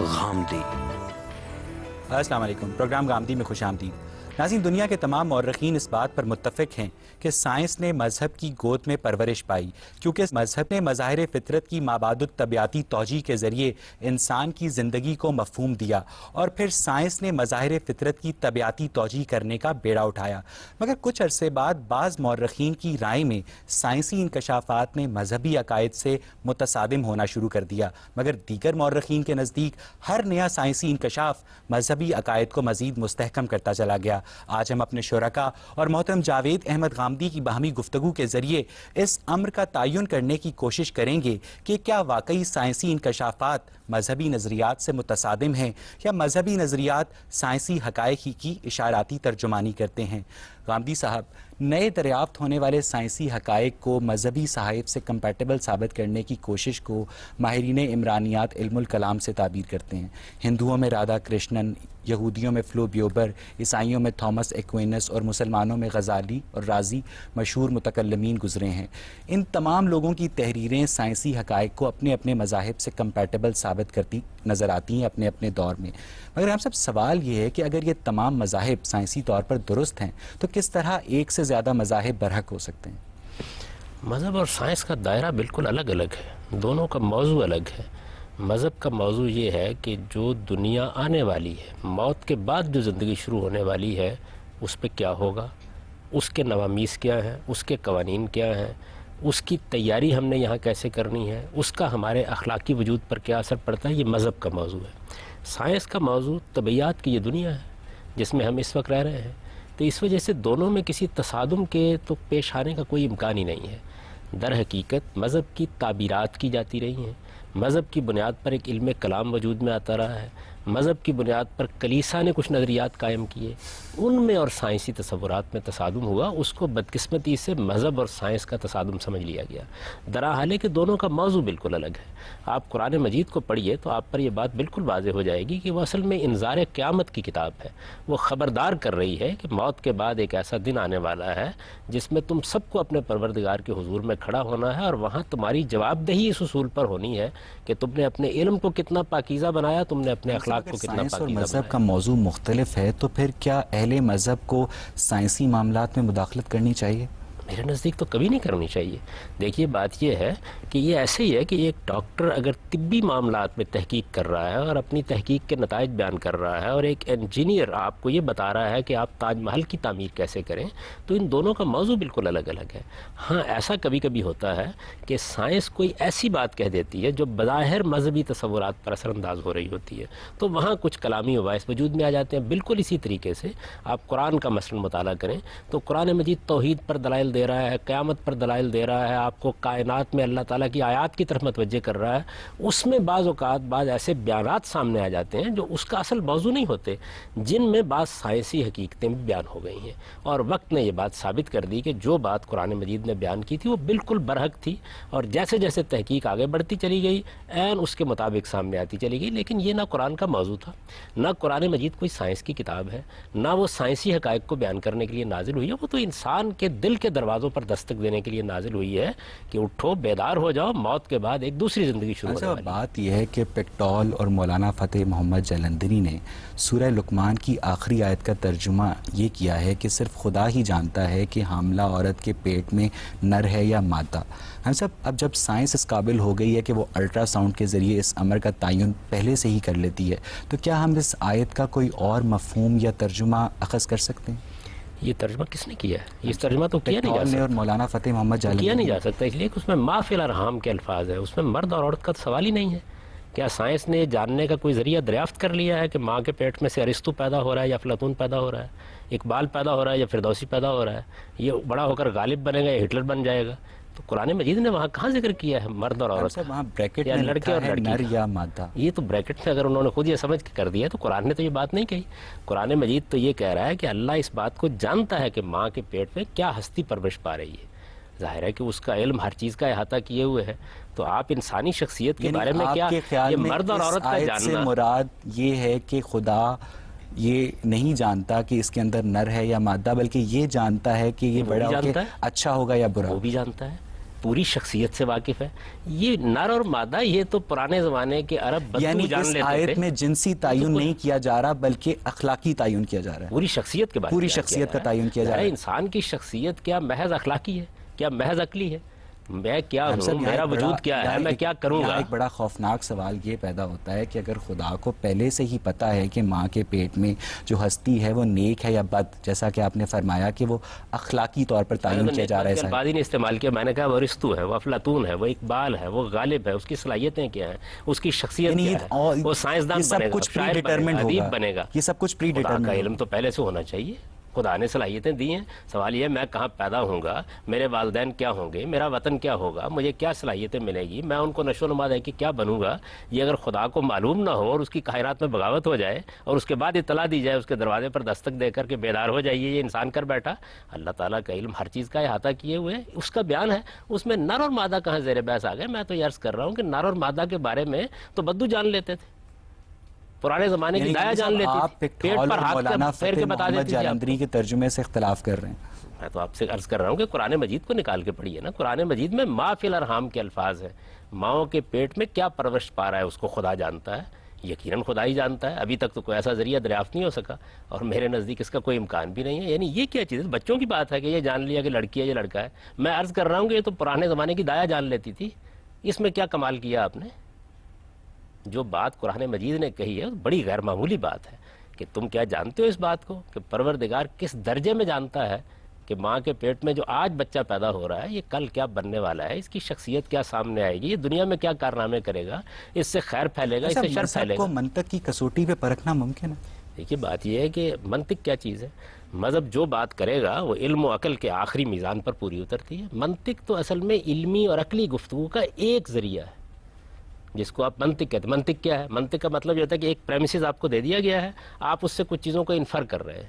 غامدی۔ السلام علیکم، پروگرام غامدی میں خوش آمدید۔ ناظرین، دنیا کے تمام مورخین اس بات پر متفق ہیں کہ سائنس نے مذہب کی گود میں پرورش پائی، کیونکہ مذہب نے مظاہر فطرت کی مابعد الطبیعتی توجیہ کے ذریعے انسان کی زندگی کو مفہوم دیا، اور پھر سائنس نے مظاہر فطرت کی طبیعتی توجیہ کرنے کا بیڑا اٹھایا۔ مگر کچھ عرصے بعد بعض مورخین کی رائے میں سائنسی انکشافات نے مذہبی عقائد سے متصادم ہونا شروع کر دیا، مگر دیگر مورخین کے نزدیک ہر نیا سائنسی انکشاف مذہبی عقائد کو مزید مستحکم کرتا چلا گیا۔ آج ہم اپنے شرکاء اور محترم جاوید احمد غامدی کی باہمی گفتگو کے ذریعے اس امر کا تعین کرنے کی کوشش کریں گے کہ کیا واقعی سائنسی انکشافات مذہبی نظریات سے متصادم ہیں، یا مذہبی نظریات سائنسی حقائق کی اشاراتی ترجمانی کرتے ہیں۔ غامدی صاحب، نئے دریافت ہونے والے سائنسی حقائق کو مذہبی صحائف سے کمپیٹیبل ثابت کرنے کی کوشش کو ماہرین عمرانیات علم الکلام سے تعبیر کرتے ہیں۔ ہندوؤں میں رادھا کرشنن، یہودیوں میں فلو بیوبر، عیسائیوں میں تھامس ایکوینس اور مسلمانوں میں غزالی اور رازی مشہور متکلمین گزرے ہیں۔ ان تمام لوگوں کی تحریریں سائنسی حقائق کو اپنے اپنے مذاہب سے کمپیٹیبل ثابت کرتی نظر آتی ہیں اپنے اپنے دور میں۔ مگر ہم سب سوال یہ ہے کہ اگر یہ تمام مذاہب سائنسی طور پر درست ہیں تو کس طرح ایک سے زیادہ مذاہب برحق ہو سکتے ہیں؟ مذہب اور سائنس کا دائرہ بالکل الگ الگ ہے، دونوں کا موضوع الگ ہے۔ مذہب کا موضوع یہ ہے کہ جو دنیا آنے والی ہے، موت کے بعد جو زندگی شروع ہونے والی ہے، اس پہ کیا ہوگا، اس کے نوامیس کیا ہیں، اس کے قوانین کیا ہیں، اس کی تیاری ہم نے یہاں کیسے کرنی ہے، اس کا ہمارے اخلاقی وجود پر کیا اثر پڑتا ہے، یہ مذہب کا موضوع ہے۔ سائنس کا موضوع طبیعیات کی یہ دنیا ہے جس میں ہم اس وقت رہ رہے ہیں، تو اس وجہ سے دونوں میں کسی تصادم کے تو پیش آنے کا کوئی امکان ہی نہیں ہے۔ در حقیقت مذہب کی تعبیرات کی جاتی رہی ہیں، مذہب کی بنیاد پر ایک علم کلام وجود میں آتا رہا ہے، مذہب کی بنیاد پر کلیسا نے کچھ نظریات قائم کیے، ان میں اور سائنسی تصورات میں تصادم ہوا، اس کو بدقسمتی سے مذہب اور سائنس کا تصادم سمجھ لیا گیا۔ دراحال ہے کہ دونوں کا موضوع بالکل الگ ہے۔ آپ قرآن مجید کو پڑھیے تو آپ پر یہ بات بالکل واضح ہو جائے گی کہ وہ اصل میں انذار قیامت کی کتاب ہے۔ وہ خبردار کر رہی ہے کہ موت کے بعد ایک ایسا دن آنے والا ہے جس میں تم سب کو اپنے پروردگار کے حضور میں کھڑا ہونا ہے، اور وہاں تمہاری جواب دہی اس اصول پر ہونی ہے کہ تم نے اپنے علم کو کتنا پاکیزہ بنایا، تم نے اپنے اخلاق کو کتنا سائنس اور پاکیزہ مذہب بنایا۔ کا موضوع مختلف ہے تو پھر کیا اہل مذہب کو سائنسی معاملات میں مداخلت کرنی چاہیے؟ میرے نزدیک تو کبھی نہیں کرنی چاہیے۔ دیکھیے بات یہ ہے کہ یہ ایسے ہی ہے کہ ایک ڈاکٹر اگر طبی معاملات میں تحقیق کر رہا ہے اور اپنی تحقیق کے نتائج بیان کر رہا ہے، اور ایک انجینئر آپ کو یہ بتا رہا ہے کہ آپ تاج محل کی تعمیر کیسے کریں، تو ان دونوں کا موضوع بالکل الگ الگ ہے۔ ہاں، ایسا کبھی کبھی ہوتا ہے کہ سائنس کوئی ایسی بات کہہ دیتی ہے جو بظاہر مذہبی تصورات پر اثر انداز ہو رہی ہوتی ہے، تو وہاں کچھ کلامی مباحث وجود میں آ جاتے ہیں۔ بالکل اسی طریقے سے آپ قرآن کا مثلاً مطالعہ کریں تو قرآن مجید توحید پر دلائل دے رہا ہے، قیامت پر دلائل دے رہا ہے، آپ کو کائنات میں اللہ تعالیٰ کی آیات کی طرف متوجہ کر رہا ہے۔ اس میں بعض اوقات بعض ایسے بیانات سامنے آ جاتے ہیں جو اس کا اصل موضوع نہیں ہوتے، جن میں بعض سائنسی حقیقتیں بھی بیان ہو گئی ہیں، اور وقت نے یہ بات ثابت کر دی کہ جو بات قرآن مجید نے بیان کی تھی وہ بالکل برحق تھی، اور جیسے جیسے تحقیق آگے بڑھتی چلی گئی عین اس کے مطابق سامنے آتی چلی گئی۔ لیکن یہ نہ قرآن کا موضوع تھا، نہ قرآن مجید کوئی سائنس کی کتاب ہے، نہ وہ سائنسی حقائق کو بیان کرنے کے لیے نازل ہوئی ہے، وہ تو انسان کے دل کے دروازوں پر دستک دینے کے لیے نازل ہوئی ہے کہ اٹھو، بیدار ہو جاؤ، موت کے بعد ایک دوسری زندگی شروع ہونے والی ہے۔ بات یہ ہے کہ پیکٹول اور مولانا فتح محمد جلندری نے سورہ لقمان کی آخری آیت کا ترجمہ یہ کیا ہے کہ صرف خدا ہی جانتا ہے کہ حاملہ عورت کے پیٹ میں نر ہے یا مادہ۔ ہم سب اب جب سائنس اس قابل ہو گئی ہے کہ وہ الٹرا ساؤنڈ کے ذریعے اس امر کا تعین پہلے سے ہی کر لیتی ہے، تو کیا ہم اس آیت کا کوئی اور مفہوم یا ترجمہ اخذ کر سکتے ہیں؟ یہ ترجمہ کس نے کیا ہے؟ یہ ترجمہ تو کیا نہیں جا پیکٹول نے اور سکتا، مولانا فتح محمد جلندری کیا نہیں جا سکتا، اس لیے کہ اس میں ما فی الارحام کے الفاظ ہیں، اس میں مرد اور عورت کا سوال ہی نہیں ہے۔ کیا سائنس نے جاننے کا کوئی ذریعہ دریافت کر لیا ہے کہ ماں کے پیٹ میں سے ارسطو پیدا ہو رہا ہے یا افلاطون پیدا ہو رہا ہے، اقبال پیدا ہو رہا ہے یا فردوسی پیدا ہو رہا ہے، یہ بڑا ہو کر غالب بنے گا یا ہٹلر بن جائے گا؟ تو قرآن مجید نے وہاں کہاں ذکر کیا ہے مرد اور عورت کا، وہاں بریکٹ یا میں لڑکے لکھا اور ہے لڑکی نر کا؟ یا مادہ۔ یہ تو بریکٹ میں اگر انہوں نے خود یہ سمجھ کے کر دیا تو قرآن نے تو یہ بات نہیں کہی۔ قرآن مجید تو یہ کہہ رہا ہے کہ اللہ اس بات کو جانتا ہے کہ ماں کے پیٹ میں کیا ہستی پرورش پا رہی ہے۔ ظاہر ہے کہ اس کا علم ہر چیز کا احاطہ کیے ہوئے ہے، تو آپ انسانی شخصیت کے بارے میں کیا، یہ مرد اور عورت کا جاننا، مراد یہ ہے کہ خدا یہ نہیں جانتا کہ اس کے اندر نر ہے یا مادہ، بلکہ یہ جانتا ہے کہ یہ بڑا ہو کے اچھا ہوگا یا برا۔ وہ بھی جانتا ہے، پوری شخصیت سے واقف ہے. یہ نر اور مادہ یہ تو پرانے زمانے کے عرب بدو یعنی جان اس لیتے آیت تھے. میں جنسی تعین نہیں کیا جا رہا بلکہ اخلاقی تعین کیا جا رہا ہے. پوری شخصیت کے بارے پوری میں شخصیت کا تعین کیا جا رہا ہے. انسان کی شخصیت کیا محض اخلاقی ہے, کیا محض عقلی ہے؟ میں کیا ہم ہوں, سب یہاں میرا ایک وجود کیا ہے, میں کیا کروں یہاں گا؟ ایک بڑا خوفناک سوال یہ پیدا ہوتا ہے کہ اگر خدا کو پہلے سے ہی پتا ہے کہ ماں کے پیٹ میں جو ہستی ہے وہ نیک ہے یا بد, جیسا کہ آپ نے فرمایا کہ وہ اخلاقی طور پر تعین کیا جا رہا ہے. الفاظ ہی نے استعمال کیا, میں نے کہا وہ ارسطو ہے, وہ افلاطون ہے, وہ اقبال ہے, وہ غالب ہے, اس کی صلاحیتیں کیا ہیں, اس کی شخصیت کیا ہے, وہ سائنسدان بنے گا, شاعر بنے گا, ادیب بنے گا. یہ سب کچھ پری خدا کا ڈیٹرمنڈ علم تو پہلے سے ہونا چاہیے. خدا نے صلاحیتیں دی ہیں. سوال یہ ہے میں کہاں پیدا ہوں گا, میرے والدین کیا ہوں گے, میرا وطن کیا ہوگا, مجھے کیا صلاحیتیں ملے گی, میں ان کو نشو و نما دے کہ کیا بنوں گا. یہ اگر خدا کو معلوم نہ ہو اور اس کی کائنات میں بغاوت ہو جائے اور اس کے بعد اطلاع دی جائے, اس کے دروازے پر دستک دے کر کے بیدار ہو جائیے یہ انسان کر بیٹھا. اللہ تعالیٰ کا علم ہر چیز کا احاطہ کیے ہوئے ہے, اس کا بیان ہے. اس میں نر اور مادہ کہاں زیر بحث آ گئے؟ میں تو یہ عرض کر رہا ہوں کہ نر اور مادہ کے بارے میں تو بدو جان لیتے تھے, پرانے زمانے کی دایا جان لیتی تھی, پیٹ پر ہاتھ پھیر کے بتا دیتی تھی. جالندھری کے ترجمے سے اختلاف کر رہے ہیں. میں تو آپ سے عرض کر رہا ہوں کہ قرآن مجید کو نکال کے پڑھیے نا. قرآن مجید میں ما فی الارحام کے الفاظ ہیں. ماؤں کے پیٹ میں کیا پرورش پا رہا ہے اس کو خدا جانتا ہے, یقیناً خدا ہی جانتا ہے. ابھی تک تو کوئی ایسا ذریعہ دریافت نہیں ہو سکا اور میرے نزدیک اس کا کوئی امکان بھی نہیں ہے. یعنی یہ کیا چیز ہے؟ بچوں کی بات ہے کہ یہ جان لیا کہ لڑکی ہے یہ لڑکا ہے. میں عرض کر رہا ہوں کہ یہ تو پرانے زمانے کی دایا جان لیتی تھی. اس میں کیا کمال کیا آپ نے؟ جو بات قرآن مجید نے کہی ہے بڑی غیر معمولی بات ہے کہ تم کیا جانتے ہو اس بات کو کہ پروردگار کس درجے میں جانتا ہے کہ ماں کے پیٹ میں جو آج بچہ پیدا ہو رہا ہے یہ کل کیا بننے والا ہے, اس کی شخصیت کیا سامنے آئے گی, یہ دنیا میں کیا کارنامے کرے گا, اس سے خیر پھیلے گا, اس سے شر پھیلے گا. کو منطق کی کسوٹی پہ پرکھنا ممکن ہے؟ دیکھیے بات یہ ہے کہ منطق کیا چیز ہے. مذہب جو بات کرے گا وہ علم و عقل کے آخری میزان پر پوری اترتی ہے. منطق تو اصل میں علمی اور عقلی گفتگو کا ایک ذریعہ ہے جس کو آپ منطق کہتے ہیں. منطق کیا ہے؟ منطق کا مطلب یہ ہوتا ہے کہ ایک پریمیسز آپ کو دے دیا گیا ہے, آپ اس سے کچھ چیزوں کو انفر کر رہے ہیں.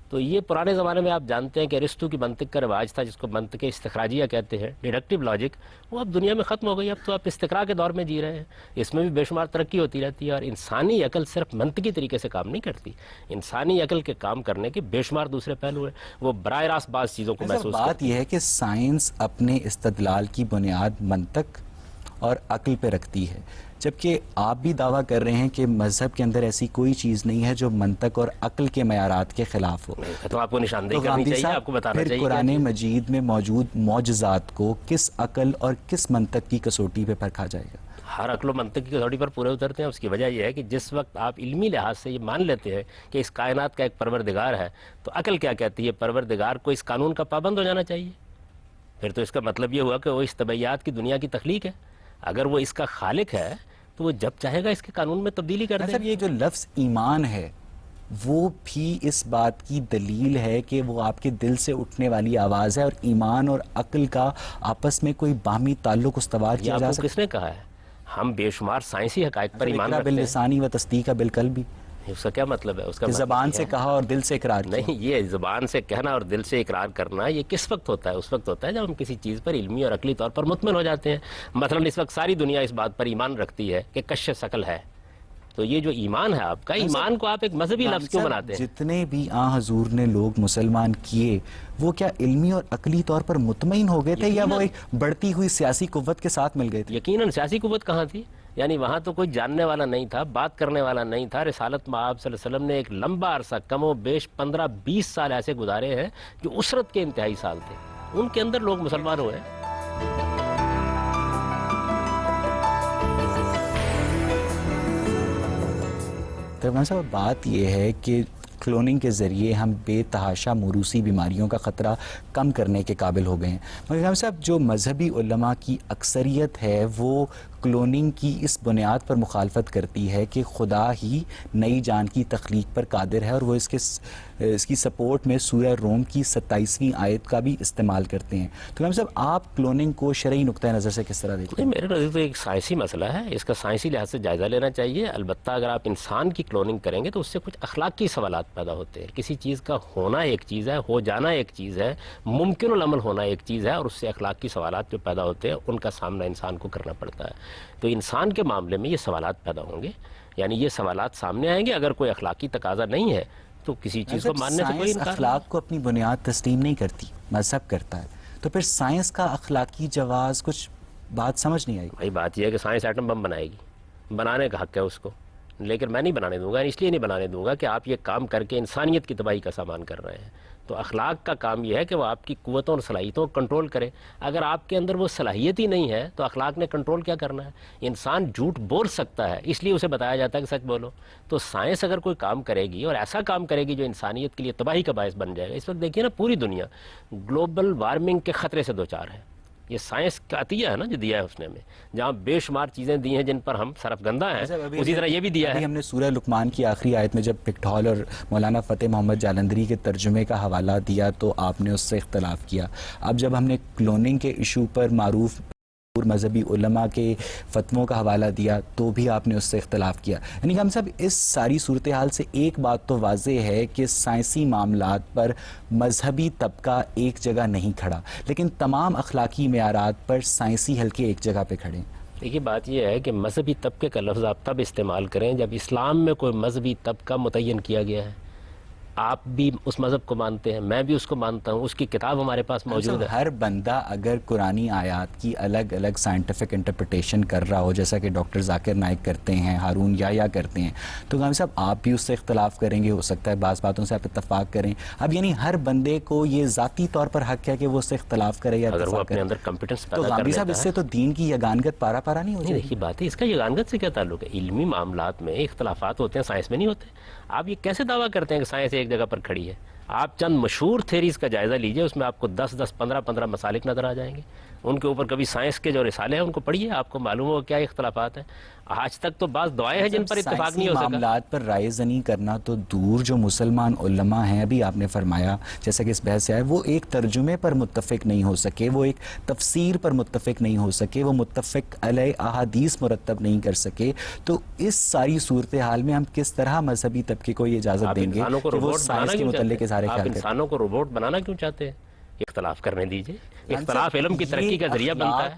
تو یہ پرانے زمانے میں آپ جانتے ہیں کہ ارسطو کی منطق کا رواج تھا جس کو منطق استخراجیہ کہتے ہیں, ڈیڈکٹیو لاجک. وہ اب دنیا میں ختم ہو گئی. اب تو آپ استقراء کے دور میں جی رہے ہیں. اس میں بھی بے شمار ترقی ہوتی رہتی ہے اور انسانی عقل صرف منطقی طریقے سے کام نہیں کرتی. انسانی عقل کے کام کرنے کے بے شمار دوسرے پہلو ہیں. وہ براہ راست بعض چیزوں کو محسوس کرتی ہے. بات یہ ہے کہ سائنس اپنے استدلال کی بنیاد منطق اور عقل پہ رکھتی ہے, جبکہ آپ بھی دعویٰ کر رہے ہیں کہ مذہب کے اندر ایسی کوئی چیز نہیں ہے جو منطق اور عقل کے معیارات کے خلاف ہو. تو آپ کو نشاندہی کرنی چاہیے, آپ کو بتانا چاہیے. قرآن مجید میں موجود معجزات کو کس عقل اور کس منطق کی کسوٹی پہ پرکھا جائے گا؟ ہر عقل و منطق کی کسوٹی پر پورے اترتے ہیں. اس کی وجہ یہ ہے کہ جس وقت آپ علمی لحاظ سے یہ مان لیتے ہیں کہ اس کائنات کا ایک پروردگار ہے, تو عقل کیا کہتی ہے؟ پروردگار کو اس قانون کا پابند ہو جانا چاہیے. پھر تو اس کا مطلب یہ ہوا کہ وہ اس طبعیات کی دنیا کی تخلیق ہے. اگر وہ اس کا خالق ہے تو وہ جب چاہے گا اس کے قانون میں تبدیلی کر دے. یہ جو لفظ ایمان ہے وہ بھی اس بات کی دلیل ہے کہ وہ آپ کے دل سے اٹھنے والی آواز ہے, اور ایمان اور عقل کا آپس میں کوئی باہمی تعلق استوار کیا جا سکتا ہے. کس نے کہا ہے؟ ہم بے شمار سائنسی حقائق پر ایمان رکھتے ہیں. باللسانی و تصدیق بالقلبی. اس کا کیا مطلب ہے؟ اس کا زبان سے کہا اور دل سے اقرار کیا. نہیں, یہ زبان سے کہنا اور دل سے اقرار کرنا یہ کس وقت ہوتا ہے؟ اس وقت ہوتا ہے جب ہم کسی چیز پر علمی اور عقلی طور پر مطمئن ہو جاتے ہیں. مثلا اس وقت ساری دنیا اس بات پر ایمان رکھتی ہے کہ کش ثقل ہے. تو یہ جو ایمان ہے آپ کا, ایمان کو آپ ایک مذہبی لفظ کیوں بناتے ہیں؟ جتنے بھی حضور نے لوگ مسلمان کیے وہ کیا علمی اور عقلی طور پر مطمئن ہو گئے تھے یا وہ ایک بڑھتی ہوئی سیاسی قوت کے ساتھ مل گئے تھے؟ یقیناً سیاسی قوت کہاں تھی. یعنی وہاں تو کوئی جاننے والا نہیں تھا, بات کرنے والا نہیں تھا. رسالت میں آپ صلی اللہ علیہ وسلم نے ایک لمبا عرصہ کم و بیش 15-20 سال ایسے گزارے ہیں جو عسرت کے انتہائی سال تھے, ان کے اندر لوگ مسلمان ہوئے. ترجمان صاحب, بات یہ ہے کہ کلوننگ کے ذریعے ہم بے تحاشا موروثی بیماریوں کا خطرہ کم کرنے کے قابل ہو گئے ہیں, مگر صاحب جو مذہبی علماء کی اکثریت ہے وہ کلوننگ کی اس بنیاد پر مخالفت کرتی ہے کہ خدا ہی نئی جان کی تخلیق پر قادر ہے, اور وہ اس کی سپورٹ میں سورہ روم کی 27ویں آیت کا بھی استعمال کرتے ہیں. تو امام صاحب, آپ کلوننگ کو شرعی نقطہ نظر سے کس طرح دیکھتے ہیں؟ میرے نظر تو ایک سائنسی مسئلہ ہے, اس کا سائنسی لحاظ سے جائزہ لینا چاہیے. البتہ اگر آپ انسان کی کلوننگ کریں گے تو اس سے کچھ اخلاقی سوالات پیدا ہوتے ہیں. کسی چیز کا ہونا ایک چیز ہے, ہو جانا ایک چیز ہے, ممکن العمل ہونا ایک چیز ہے, اور اس سے اخلاقی سوالات جو پیدا ہوتے ہیں ان کا سامنا انسان کو کرنا پڑتا ہے. تو انسان کے معاملے میں یہ سوالات پیدا ہوں گے, یعنی یہ سوالات سامنے آئیں گے. اگر کوئی اخلاقی تقاضا نہیں ہے تو کسی چیز کو ماننے سے کوئی انکار. اخلاق کو اپنی بنیاد تسلیم نہیں کرتی, مذہب کرتا ہے. تو پھر سائنس کا اخلاقی جواز کچھ بات سمجھ نہیں آئی. بھائی بات یہ ہے کہ سائنس ایٹم بم بنائے گی، بنانے کا حق ہے اس کو، لیکن میں نہیں بنانے دوں گا. اس لیے نہیں بنانے دوں گا کہ آپ یہ کام کر کے انسانیت کی تباہی کا سامان کر رہے ہیں. تو اخلاق کا کام یہ ہے کہ وہ آپ کی قوتوں اور صلاحیتوں کو کنٹرول کرے. اگر آپ کے اندر وہ صلاحیت ہی نہیں ہے تو اخلاق نے کنٹرول کیا کرنا ہے؟ انسان جھوٹ بول سکتا ہے، اس لیے اسے بتایا جاتا ہے کہ سچ بولو. تو سائنس اگر کوئی کام کرے گی اور ایسا کام کرے گی جو انسانیت کے لیے تباہی کا باعث بن جائے گا. اس وقت دیکھیے نا پوری دنیا گلوبل وارمنگ کے خطرے سے دوچار ہے. یہ سائنس کا عطیہ ہے نا جو دیا ہے اس نے ہمیں، جہاں بے شمار چیزیں دی ہیں جن پر ہم سرفگندہ ہیں، اسی طرح یہ بھی دیا ہے. ہم نے سورہ لقمان کی آخری آیت میں جب پکٹھول اور مولانا فتح محمد جالندری کے ترجمے کا حوالہ دیا تو آپ نے اس سے اختلاف کیا. اب جب ہم نے کلوننگ کے ایشو پر معروف مذہبی علماء کے فتووں کا حوالہ دیا تو بھی آپ نے اس سے اختلاف کیا. یعنی کہ ہم سب اس ساری صورتحال سے ایک بات تو واضح ہے کہ سائنسی معاملات پر مذہبی طبقہ ایک جگہ نہیں کھڑا، لیکن تمام اخلاقی معیارات پر سائنسی حلقے ایک جگہ پہ کھڑے ہیں. دیکھیے بات یہ ہے کہ مذہبی طبقے کا لفظ آپ تب استعمال کریں جب اسلام میں کوئی مذہبی طبقہ متعین کیا گیا ہے. آپ بھی اس مذہب کو مانتے ہیں، میں بھی اس کو مانتا ہوں، اس کی کتاب ہمارے پاس موجود ہے. ہر بندہ اگر قرآنی آیات کی الگ الگ سائنٹیفک انٹرپریٹیشن کر رہا ہو، جیسا کہ ڈاکٹر ذاکر نائک کرتے ہیں، ہارون یا کرتے ہیں، تو غامی صاحب آپ بھی اس سے اختلاف کریں گے، ہو سکتا ہے بعض باتوں سے آپ اتفاق کریں. اب یعنی ہر بندے کو یہ ذاتی طور پر حق ہے کہ وہ اس سے اختلاف کرے یا اگر وہ اتفاق اپنے کرے. اندر کمپیٹنس تو پیدا کر غامی صاحب لیتا اس ہے. سے تو دین کی یگانگت پارا پارا نہیں ہو نہیں جائے. دیکھیے بات ہے، اس کا یگانگت سے کیا تعلق ہے؟ علمی معاملات میں اختلافات ہوتے ہیں، سائنس میں نہیں ہوتے. آپ یہ کیسے دعویٰ کرتے ہیں کہ سائنس ایک جگہ پر کھڑی ہے؟ آپ چند مشہور تھیریز کا جائزہ لیجئے، اس میں آپ کو 10 15 مسالک نظر آ جائیں گے. ان کے اوپر کبھی سائنس کے جو رسالے ہیں ان کو پڑھیے، آپ کو معلوم ہوگا کیا اختلافات ہیں. آج تک تو بعض دعائیں ہیں جن پر اتفاق نہیں ہو سکا. معاملات پر رائے زنی کرنا تو دور، جو مسلمان علماء ہیں ابھی آپ نے فرمایا جیسا کہ اس بحث سے آئے، وہ ایک ترجمے پر متفق نہیں ہو سکے، وہ ایک تفسیر پر متفق نہیں ہو سکے، وہ متفق علیہ احادیث مرتب نہیں کر سکے. تو اس ساری صورتحال میں ہم کس طرح مذہبی طبقے کو یہ اجازت دیں گے کہ وہ سائنس کے متعلق اظہار خیال کریں؟ آپ انسانوں کو روبوٹ بنانا کیوں چاہتے ہیں؟ اختلاف کرنے دیجئے. اختلاف علم کی ترقی کا ذریعہ بنتا ہے.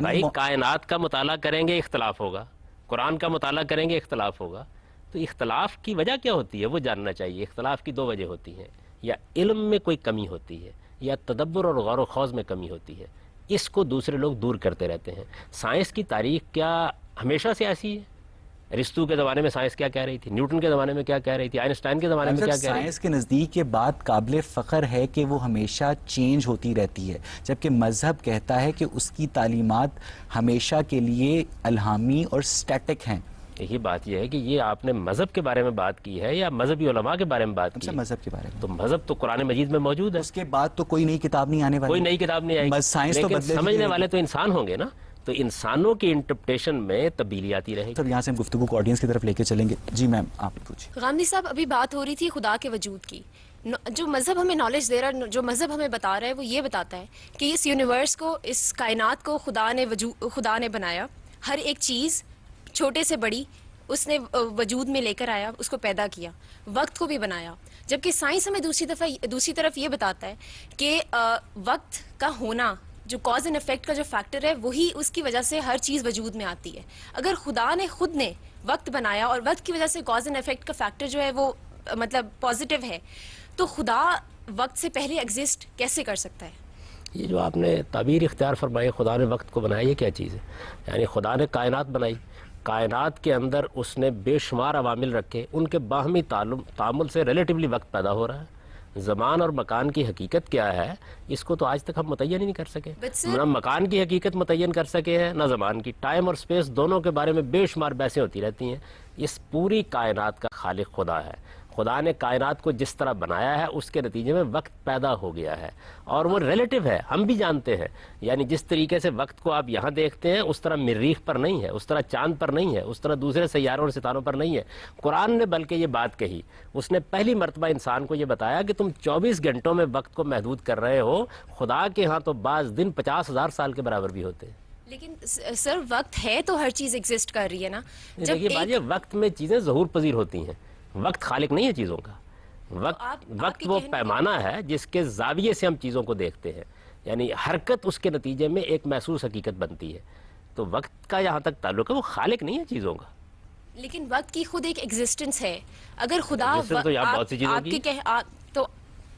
بھائی کائنات کا مطالعہ کریں گے اختلاف ہوگا، قرآن کا مطالعہ کریں گے اختلاف ہوگا. تو اختلاف کی وجہ کیا ہوتی ہے وہ جاننا چاہیے. اختلاف کی دو وجہ ہوتی ہیں، یا علم میں کوئی کمی ہوتی ہے یا تدبر اور غور و خوض میں کمی ہوتی ہے. اس کو دوسرے لوگ دور کرتے رہتے ہیں. سائنس کی تاریخ کیا ہمیشہ سے ایسی ہے؟ ارسطو کے زمانے میں سائنس کیا کہہ رہی تھی، نیوٹن کے زمانے میں کیا کہہ رہی تھی، آئنسٹائن کے زمانے میں کیا کہہ رہی تھی. سائنس کے نزدیک یہ بات قابل فخر ہے کہ وہ ہمیشہ چینج ہوتی رہتی ہے، جبکہ مذہب کہتا ہے کہ اس کی تعلیمات ہمیشہ کے لیے الہامی اور سٹیٹک ہیں. یہی بات یہ ہے کہ یہ آپ نے مذہب کے بارے میں بات کی ہے یا مذہبی علماء کے بارے میں بات کی ہے؟ مذہب کے بارے میں. تو مذہب تو قرآن مجید میں موجود ہے. اس کے بعد تو کوئی نئی کتاب نہیں آنے والی، کوئی نئی کتاب نہیں آئے گی، لیکن سمجھنے والے تو انسان ہوں گے نا. تو انسانوں کی انٹرپریٹیشن میں تبدیلی آتی رہے گی. سب یہاں سے ہم گفتگو کو آڈینس کی طرف لے کے چلیں گے. جی میم آپ پوچھیں. غامدی صاحب ابھی بات ہو رہی تھی خدا کے وجود کی. جو مذہب ہمیں نالج دے رہا ہے، جو مذہب ہمیں بتا رہا ہے، وہ یہ بتاتا ہے کہ اس یونیورس کو، اس کائنات کو خدا نے بنایا. ہر ایک چیز چھوٹے سے بڑی اس نے وجود میں لے کر آیا، اس کو پیدا کیا، وقت کو بھی بنایا. جبکہ سائنس ہمیں دوسری طرف یہ بتاتا ہے کہ وقت کا ہونا، جو کاز اینڈ افیکٹ کا جو فیکٹر ہے، وہی اس کی وجہ سے ہر چیز وجود میں آتی ہے. اگر خدا نے خود نے وقت بنایا اور وقت کی وجہ سے کاز اینڈ افیکٹ کا فیکٹر جو ہے وہ مطلب پازیٹیو ہے، تو خدا وقت سے پہلے ایگزسٹ کیسے کر سکتا ہے؟ یہ جو آپ نے تعبیر اختیار فرمائی، خدا نے وقت کو بنایا، یہ کیا چیز ہے؟ یعنی خدا نے کائنات بنائی، کائنات کے اندر اس نے بے شمار عوامل رکھے، ان کے باہمی تعامل سے ریلیٹیولی وقت پیدا ہو رہا ہے. زمان اور مکان کی حقیقت کیا ہے اس کو تو آج تک ہم متعین ہی نہیں کر سکے. نہ مکان کی حقیقت متعین کر سکے ہیں، نہ زمان کی. ٹائم اور سپیس دونوں کے بارے میں بے شمار بحثیں ہوتی رہتی ہیں. اس پوری کائنات کا خالق خدا ہے. خدا نے کائنات کو جس طرح بنایا ہے اس کے نتیجے میں وقت پیدا ہو گیا ہے، اور وہ ریلیٹیو ہے، ہم بھی جانتے ہیں. یعنی جس طریقے سے وقت کو آپ یہاں دیکھتے ہیں اس طرح مریخ پر نہیں ہے، اس طرح چاند پر نہیں ہے، اس طرح دوسرے سیاروں اور ستاروں پر نہیں ہے. قرآن نے بلکہ یہ بات کہی، اس نے پہلی مرتبہ انسان کو یہ بتایا کہ تم 24 گھنٹوں میں وقت کو محدود کر رہے ہو. خدا کے ہاں تو بعض دن 50,000 سال کے برابر بھی ہوتے ہیں. لیکن سر وقت ہے تو ہر چیز ایگزسٹ کر رہی ہے نا. دیکھیے بھائی، وقت میں چیزیں ظہور پذیر ہوتی ہیں، وقت خالق نہیں ہے چیزوں کا. وقت وہ پیمانہ ہے جس کے زاویے سے ہم چیزوں کو دیکھتے ہیں. یعنی حرکت اس کے نتیجے میں ایک محسوس حقیقت بنتی ہے. تو وقت کا یہاں تک تعلق ہے، وہ خالق نہیں ہے چیزوں کا. لیکن وقت کی خود ایک ایگزسٹنس ہے. اگر خدا تو یہاں بہت سی چیزوں کی تو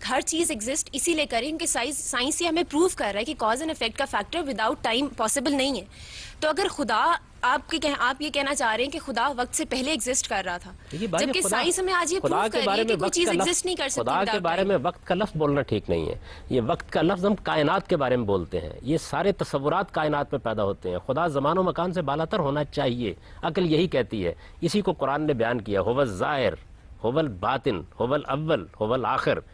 ہر چیز ایگزسٹ اسی لیے کریں کیونکہ سائنس یہ ہمیں پروو کر رہا ہے کہ کاز اینڈ افیکٹ کا فیکٹر وداؤٹ ٹائم پاسبل نہیں ہے. تو اگر خدا آپ یہ کہنا چاہ رہے ہیں کہ خدا وقت سے پہلے ایگزسٹ کر رہا تھا, جبکہ سائنس ہمیں آج یہ پروو کر رہی ہے کہ کوئی چیز ایگزسٹ نہیں کر سکتی. خدا کے بارے میں وقت کا لفظ بولنا ٹھیک نہیں ہے. یہ وقت کا لفظ ہم کائنات کے بارے میں بولتے ہیں. یہ سارے تصورات کائنات میں پیدا ہوتے ہیں. خدا زمان و مکان سے بالاتر ہونا چاہیے, عقل یہی کہتی ہے. اسی کو قرآن نے بیان کیا, هو الظاہر هو الباطن هو الاول هو الآخر.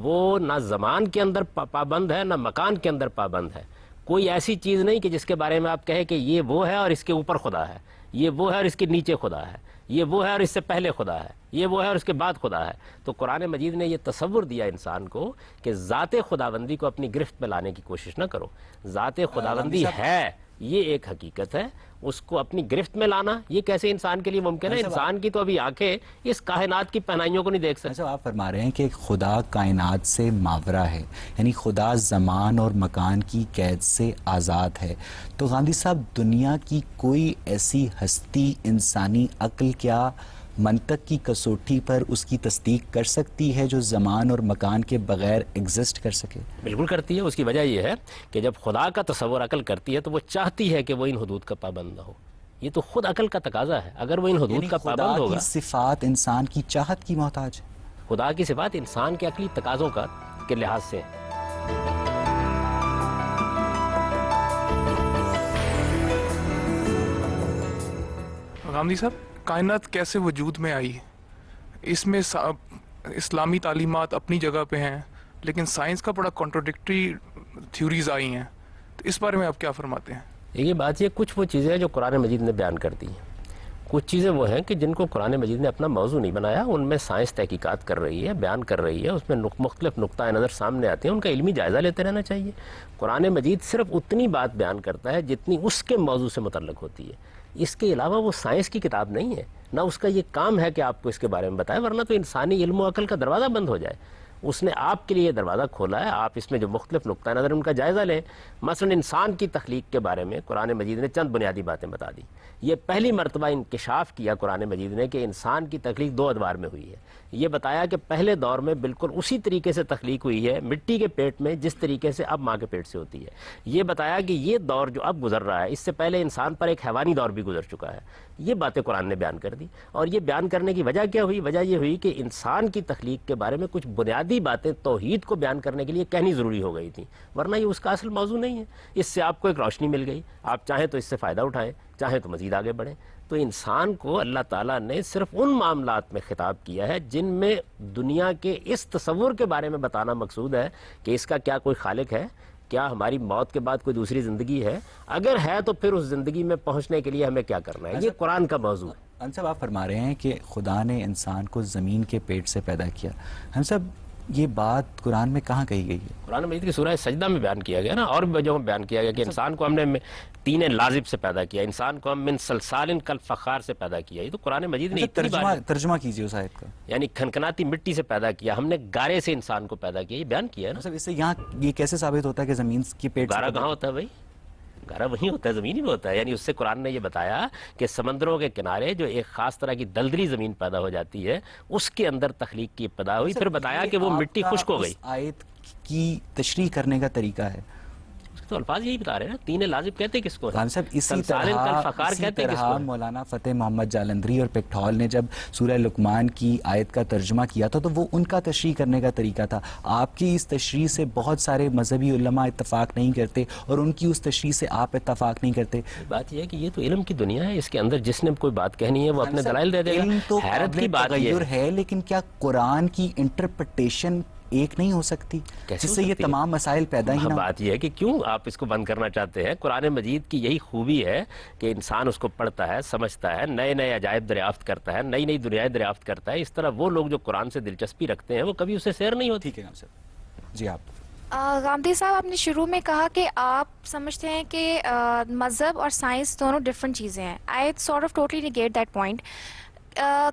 وہ نہ زمان کے اندر پابند ہے نہ مکان کے اندر پابند ہے. کوئی ایسی چیز نہیں کہ جس کے بارے میں آپ کہیں کہ یہ وہ ہے اور اس کے اوپر خدا ہے, یہ وہ ہے اور اس کے نیچے خدا ہے, یہ وہ ہے اور اس سے پہلے خدا ہے, یہ وہ ہے اور اس کے بعد خدا ہے. تو قرآن مجید نے یہ تصور دیا انسان کو کہ ذات خداوندی کو اپنی گرفت میں لانے کی کوشش نہ کرو. ذات خداوندی ہے, یہ ایک حقیقت ہے, اس کو اپنی گرفت میں لانا یہ کیسے انسان کے لیے ممکن ہے؟ انسان کی تو ابھی آنکھیں اس کائنات کی پہنائیوں کو نہیں دیکھ سکتے. آپ فرما رہے ہیں کہ خدا کائنات سے ماورا ہے, یعنی خدا زمان اور مکان کی قید سے آزاد ہے. تو گاندھی صاحب, دنیا کی کوئی ایسی ہستی انسانی عقل کیا منطق کی کسوٹی پر اس کی تصدیق کر سکتی ہے جو زمان اور مکان کے بغیر ایگزسٹ کر سکے؟ بالکل کرتی ہے. اس کی وجہ یہ ہے کہ جب خدا کا تصور عقل کرتی ہے تو وہ چاہتی ہے کہ وہ ان حدود کا پابند نہ ہو. یہ تو خود عقل کا تقاضا ہے. اگر وہ ان حدود کا پابند ہوگا, خدا کی صفات انسان کی چاہت کی محتاج ہے. خدا کی صفات انسان کے عقلی تقاضوں کے لحاظ سے ہیں. غامدی صاحب, کائنات کیسے وجود میں آئی؟ اس میں اسلامی تعلیمات اپنی جگہ پہ ہیں لیکن سائنس کا بڑا کانٹروڈکٹری تھیوریز آئی ہیں, تو اس بارے میں آپ کیا فرماتے ہیں؟ یہ بات یہ, کچھ وہ چیزیں ہیں جو قرآن مجید نے بیان کر دی ہیں, کچھ چیزیں وہ ہیں کہ جن کو قرآن مجید نے اپنا موضوع نہیں بنایا, ان میں سائنس تحقیقات کر رہی ہے, بیان کر رہی ہے, اس میں مختلف نقطۂ نظر سامنے آتے ہیں, ان کا علمی جائزہ لیتے رہنا چاہیے. قرآن مجید صرف اتنی بات بیان کرتا ہے جتنی اس کے موضوع سے متعلق ہوتی ہے. اس کے علاوہ وہ سائنس کی کتاب نہیں ہے, نہ اس کا یہ کام ہے کہ آپ کو اس کے بارے میں بتائے, ورنہ تو انسانی علم و عقل کا دروازہ بند ہو جائے. اس نے آپ کے لیے دروازہ کھولا ہے, آپ اس میں جو مختلف نقطہ نظر ان کا جائزہ لیں. مثلا انسان کی تخلیق کے بارے میں قرآن مجید نے چند بنیادی باتیں بتا دی. یہ پہلی مرتبہ انکشاف کیا قرآن مجید نے کہ انسان کی تخلیق دو ادوار میں ہوئی ہے. یہ بتایا کہ پہلے دور میں بالکل اسی طریقے سے تخلیق ہوئی ہے مٹی کے پیٹ میں جس طریقے سے اب ماں کے پیٹ سے ہوتی ہے. یہ بتایا کہ یہ دور جو اب گزر رہا ہے اس سے پہلے انسان پر ایک حیوانی دور بھی گزر چکا ہے. یہ باتیں قرآن نے بیان کر دی. اور یہ بیان کرنے کی وجہ کیا ہوئی؟ وجہ یہ ہوئی کہ انسان کی تخلیق کے بارے میں کچھ بنیادی باتیں توحید کو بیان کرنے کے لیے کہنی ضروری ہو گئی تھیں, ورنہ یہ اس کا اصل موضوع نہیں ہے. اس سے آپ کو ایک روشنی مل گئی, آپ چاہیں تو اس سے فائدہ اٹھائیں, چاہیں تو مزید آگے بڑھیں. تو انسان کو اللہ تعالیٰ نے صرف ان معاملات میں خطاب کیا ہے جن میں دنیا کے اس تصور کے بارے میں بتانا مقصود ہے کہ اس کا کیا کوئی خالق ہے, کیا ہماری موت کے بعد کوئی دوسری زندگی ہے, اگر ہے تو پھر اس زندگی میں پہنچنے کے لیے ہمیں کیا کرنا ہے. یہ قرآن کا موضوع ہے. ہم صاحب, آپ فرما رہے ہیں کہ خدا نے انسان کو زمین کے پیٹ سے پیدا کیا. ہم صاحب, یہ بات قرآن میں کہاں کہی گئی ہے؟ قرآن مجید کی سورہ سجدہ میں بیان کیا گیا نا, اور بھی وجہوں میں بیان کیا گیا کہ انسان کو ہم نے تین لازب سے پیدا کیا, انسان کو ہم من صلصال کالفخار سے پیدا کیا. یہ تو قرآن مجید نے ترجمہ کیجئے اس آیت کا. یعنی کھنکھناتی مٹی سے پیدا کیا, ہم نے گارے سے انسان کو پیدا کیا, یہ بیان کیا ہے نا. اس سے یہاں یہ کیسے ثابت ہوتا ہے کہ زمین کے پیٹ سے گارا کہاں ہوتا ہے بھائی؟ گارا وہیں ہوتا ہے, زمین ہی میں ہوتا ہے. یعنی اس سے قرآن نے یہ بتایا کہ سمندروں کے کنارے جو ایک خاص طرح کی دلدلی زمین پیدا ہو جاتی ہے اس کے اندر تخلیق کی ابتدا ہوئی. پھر بتایا کہ وہ مٹی خشک ہو گئی. آیت کی تشریح کرنے کا طریقہ ہے, تو الفاظ یہی بتا رہے ہیں. تین لازب کہتے کس کو خان صاحب؟ اسی طرح مولانا فتح محمد جالندری اور پکٹھول نے جب سورہ لقمان کی آیت کا ترجمہ کیا تھا تو وہ ان کا تشریح کرنے کا طریقہ تھا. آپ کی اس تشریح سے بہت سارے مذہبی علماء اتفاق نہیں کرتے اور ان کی اس تشریح سے آپ اتفاق نہیں کرتے. بات یہ ہے کہ یہ تو علم کی دنیا ہے, اس کے اندر جس نے کوئی بات کہنی ہے وہ اپنے دلائل دے دے گا. تو حیرت کی بات یہ ہے, لیکن کیا قرآن کی انٹرپریٹیشن ایک نہیں ہو سکتی جس سے یہ تمام مسائل پیدا ہی نہ؟ بات یہ ہے کہ کیوں آپ اس کو بند کرنا چاہتے ہیں؟ قرآن مجید کی یہی خوبی ہے کہ انسان اس کو پڑھتا ہے, سمجھتا ہے, نئے نئے عجائب دریافت کرتا ہے, نئی نئی دنیایں دریافت کرتا ہے. اس طرح وہ لوگ جو قرآن سے دلچسپی رکھتے ہیں وہ کبھی اسے سیر نہیں ہوتی. ٹھیک ہے جی. آپ غامدی صاحب, آپ نے شروع میں کہا کہ آپ سمجھتے ہیں کہ مذہب اور سائنس دونوں ڈفرینٹ چیزیں ہیں. I sort of totally negate that point.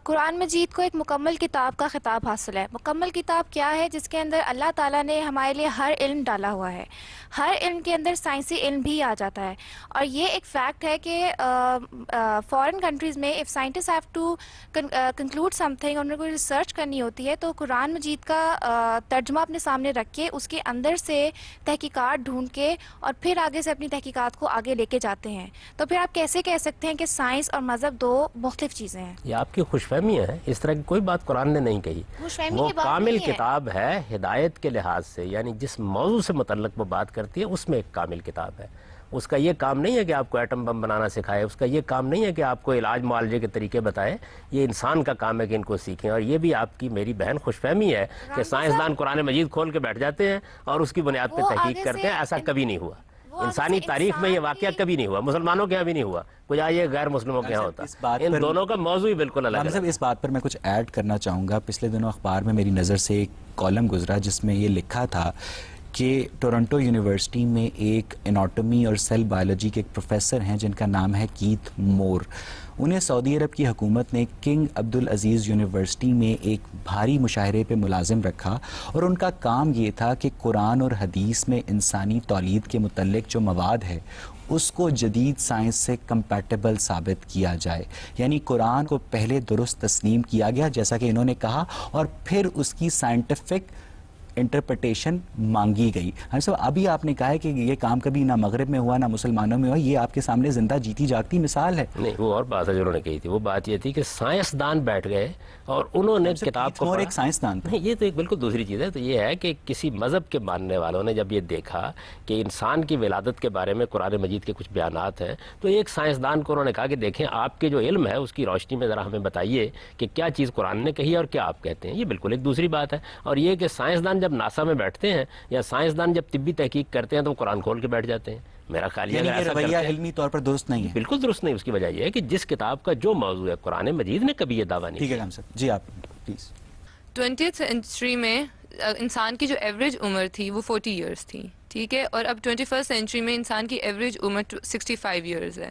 Quran Majeed کو ایک مکمل کتاب کا خطاب حاصل ہے. مکمل کتاب کیا ہے؟ جس کے اندر اللہ تعالیٰ نے ہمارے لیے ہر علم ڈالا ہوا ہے. ہر علم کے اندر سائنسی علم بھی آ جاتا ہے. اور یہ ایک فیکٹ ہے کہ فارن کنٹریز میں if scientist have to conclude something, انہیں کوئی ریسرچ کرنی ہوتی ہے تو قرآن مجید کا ترجمہ اپنے سامنے رکھ کے اس کے اندر سے تحقیقات ڈھونڈ کے اور پھر آگے سے اپنی تحقیقات کو آگے لے کے جاتے ہیں. تو پھر آپ کیسے کہہ سکتے ہیں کہ سائنس اور مذہب دو مختلف چیزیں ہیں؟ یہ آپ کی خوش فہمیاں ہیں، اس طرح کی کوئی بات قرآن نے نہیں کہی. وہ کامل کتاب ہے ہدایت کے لحاظ سے، یعنی جس موضوع سے متعلق وہ بات کرتی ہے اس میں ایک کامل کتاب ہے. اس کا یہ کام نہیں ہے کہ آپ کو ایٹم بم بنانا سکھائے، اس کا یہ کام نہیں ہے کہ آپ کو علاج معالجے کے طریقے بتائے. یہ انسان کا کام ہے کہ ان کو سیکھیں. اور یہ بھی آپ کی میری بہن خوش فہمی ہے کہ سائنسدان قرآن مجید کھول کے بیٹھ جاتے ہیں اور اس کی بنیاد پہ تحقیق کرتے ہیں. ایسا کبھی نہیں ہوا انسانی تاریخ میں، یہ واقعہ کبھی نہیں ہوا. مسلمانوں کے یہاں بھی نہیں ہوا، کچھ آئیے غیر مسلموں کے یہاں ہوتا. ان دونوں کا موضوع ہی بالکل الگ ہے. اس بات پر میں کچھ ایڈ کرنا چاہوں گا. پچھلے دنوں اخبار میں میری نظر سے ایک کالم گزرا جس میں یہ لکھا تھا کہ ٹورنٹو یونیورسٹی میں ایک اناٹومی اور سیل بایولوجی کے ایک پروفیسر ہیں جن کا نام ہے کیتھ مور. انہیں سعودی عرب کی حکومت نے کنگ عبدالعزیز یونیورسٹی میں ایک بھاری مشاہرے پہ ملازم رکھا اور ان کا کام یہ تھا کہ قرآن اور حدیث میں انسانی تولید کے متعلق جو مواد ہے اس کو جدید سائنس سے کمپیٹیبل ثابت کیا جائے. یعنی قرآن کو پہلے درست تسلیم کیا گیا جیسا کہ انہوں نے کہا، اور پھر اس کی سائنٹیفک انٹرپریٹیشن مانگی گئی. ہم سب ابھی آپ نے کہا ہے کہ یہ کام کبھی نہ مغرب میں ہوا نہ مسلمانوں میں ہوا. یہ آپ کے سامنے زندہ جیتی جاگتی مثال ہے. نہیں، وہ اور بات ہے جو انہوں نے کہی تھی. وہ بات یہ تھی کہ سائنسدان بیٹھ گئے اور انہوں نے کتاب کو ایک سائنسدان تھا. یہ تو ایک بالکل دوسری چیز ہے. تو یہ ہے کہ کسی مذہب کے ماننے والوں نے جب یہ دیکھا کہ انسان کی ولادت کے بارے میں قرآن مجید کے کچھ بیانات ہیں تو ایک سائنسدان کو انہوں نے کہا کہ دیکھیں آپ کے جو علم ہے اس کی روشنی میں ذرا ہمیں بتائیے کہ کیا چیز قرآن نے کہی اور کیا آپ کہتے ہیں. یہ بالکل ایک دوسری بات ہے. اور یہ کہ سائنسدان جب ناسا میں بیٹھتے ہیں یا سائنسدان جب طبی تحقیق کرتے ہیں تو وہ قرآن کھول کے بیٹھ جاتے ہیں. میرا خیال یہ رویہ علمی طور پر درست نہیں ہے. بالکل درست نہیں. اس کی وجہ یہ ہے کہ جس کتاب کا جو موضوع ہے قرآن مجید نے کبھی یہ دعویٰ نہیں کیا. جی آپ پلیز. 20th سینچری میں انسان کی جو ایوریج عمر تھی وہ 40 ایئرس تھی، ٹھیک ہے، اور اب 21st سینچری میں انسان کی ایوریج عمر 65 ایئرز ہے.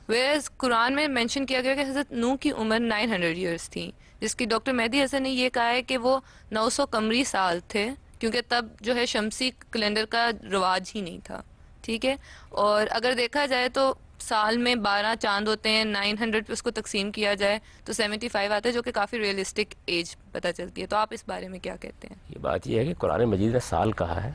ویئرز قرآن میں مینشن کیا گیا کہ حضرت نوح کی عمر 900 ایئرس تھی، جس کی ڈاکٹر مہدی حسن نے یہ کہا ہے کہ وہ 900 قمری سال تھے، کیونکہ تب جو ہے شمسی کیلنڈر کا رواج ہی نہیں تھا، ٹھیک ہے. اور اگر دیکھا جائے تو سال میں 12 چاند ہوتے ہیں، 900 پہ اس کو تقسیم کیا جائے تو 75 آتے ہیں، جو کہ کافی ریئلسٹک ایج پتہ چلتی ہے. تو آپ اس بارے میں کیا کہتے ہیں؟ یہ بات یہ ہے کہ قرآن مجید نے سال کہا ہے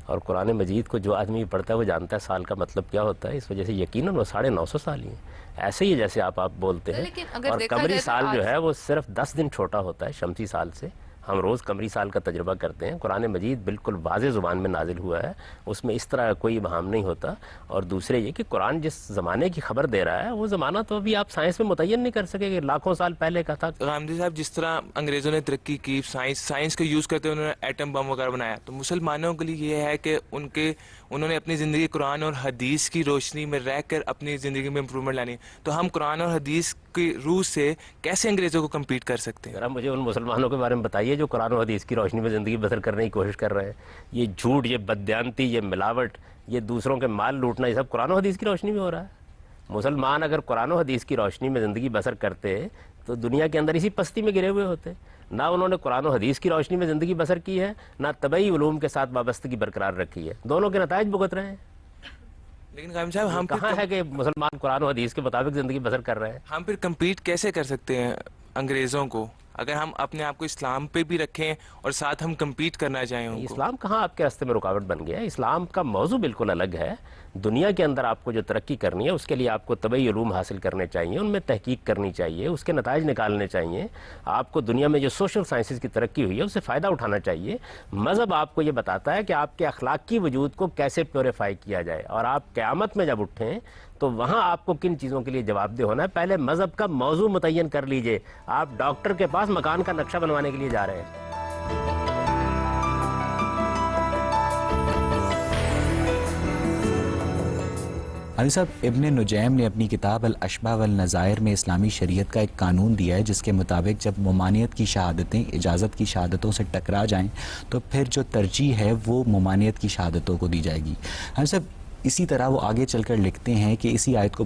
اور قرآن مجید کو جو آدمی پڑھتا ہے وہ جانتا ہے سال کا مطلب کیا ہوتا ہے. اس وجہ سے یقیناً وہ 950 سال ہی ہیں. ایسے ہی جیسے آپ بولتے ہیں. اور قمری سال جو ہے وہ صرف 10 دن چھوٹا ہوتا ہے شمسی سال سے. ہم روز قمری سال کا تجربہ کرتے ہیں. قرآن مجید بالکل واضح زبان میں نازل ہوا ہے، اس میں اس طرح کوئی ابہام نہیں ہوتا. اور دوسرے یہ کہ قرآن جس زمانے کی خبر دے رہا ہے وہ زمانہ تو ابھی آپ سائنس میں متعین نہیں کر سکے کہ لاکھوں سال پہلے کا تھا. غامدی صاحب، جس طرح انگریزوں نے ترقی کی، سائنس کو یوز کرتے انہوں نے ایٹم بم وغیرہ بنایا، تو مسلمانوں کے لیے یہ ہے کہ انہوں نے اپنی زندگی قرآن اور حدیث کی روشنی میں رہ کر اپنی زندگی میں امپرومنٹ لانی. تو ہم قرآن اور حدیث کی روح سے کیسے انگریزوں کو کمپیٹ کر سکتے ہیں؟ ذرا مجھے ان مسلمانوں کے بارے میں بتائیے جو قرآن و حدیث کی روشنی میں زندگی بسر کرنے کی کوشش کر رہے ہیں. یہ جھوٹ، یہ بددیانتی، یہ ملاوٹ، یہ دوسروں کے مال لوٹنا، یہ سب قرآن و حدیث کی روشنی میں ہو رہا ہے. مسلمان اگر قرآن و حدیث کی روشنی میں زندگی بسر کرتے تو دنیا کے اندر اسی پستی میں گرے ہوئے ہوتے. نہ انہوں نے قرآن و حدیث کی روشنی میں زندگی بسر کی ہے، نہ طبعی علوم کے ساتھ وابستگی برقرار رکھی ہے. دونوں کے نتائج بھگت رہے ہیں. لیکن قائم صاحب، ہم کہاں ہے کہ مسلمان قرآن و حدیث کے مطابق زندگی بسر کر رہے ہیں؟ ہم پھر کمپیٹ کیسے کر سکتے ہیں انگریزوں کو اگر ہم اپنے آپ کو اسلام پہ بھی رکھیں اور ساتھ ہم کمپیٹ کرنا چاہیں ان کو؟ اسلام کہاں آپ کے راستے میں رکاوٹ بن گیا ہے؟ اسلام کا موضوع بالکل الگ ہے. دنیا کے اندر آپ کو جو ترقی کرنی ہے اس کے لیے آپ کو طبعی علوم حاصل کرنے چاہیے، ان میں تحقیق کرنی چاہیے، اس کے نتائج نکالنے چاہیے. آپ کو دنیا میں جو سوشل سائنسز کی ترقی ہوئی ہے اس سے فائدہ اٹھانا چاہیے. مذہب آپ کو یہ بتاتا ہے کہ آپ کے اخلاقی وجود کو کیسے پیوریفائی کیا جائے، اور آپ قیامت میں جب اٹھیں تو وہاں آپ کو کن چیزوں کے لیے جواب دہ ہونا ہے. پہلے مذہب کا موضوع متعین کر لیجئے. آپ ڈاکٹر کے پاس مکان کا نقشہ بنوانے کے لیے جا رہے ہیں. علی صاحب، ابن نجیم نے اپنی کتاب الاشباح والنظائر میں اسلامی شریعت کا ایک قانون دیا ہے جس کے مطابق جب ممانعت کی شہادتیں اجازت کی شہادتوں سے ٹکرا جائیں تو پھر جو ترجیح ہے وہ ممانعت کی شہادتوں کو دی جائے گی. علی صاحب، اسی طرح وہ آگے چل کر لکھتے ہیں کہ اسی آیت کو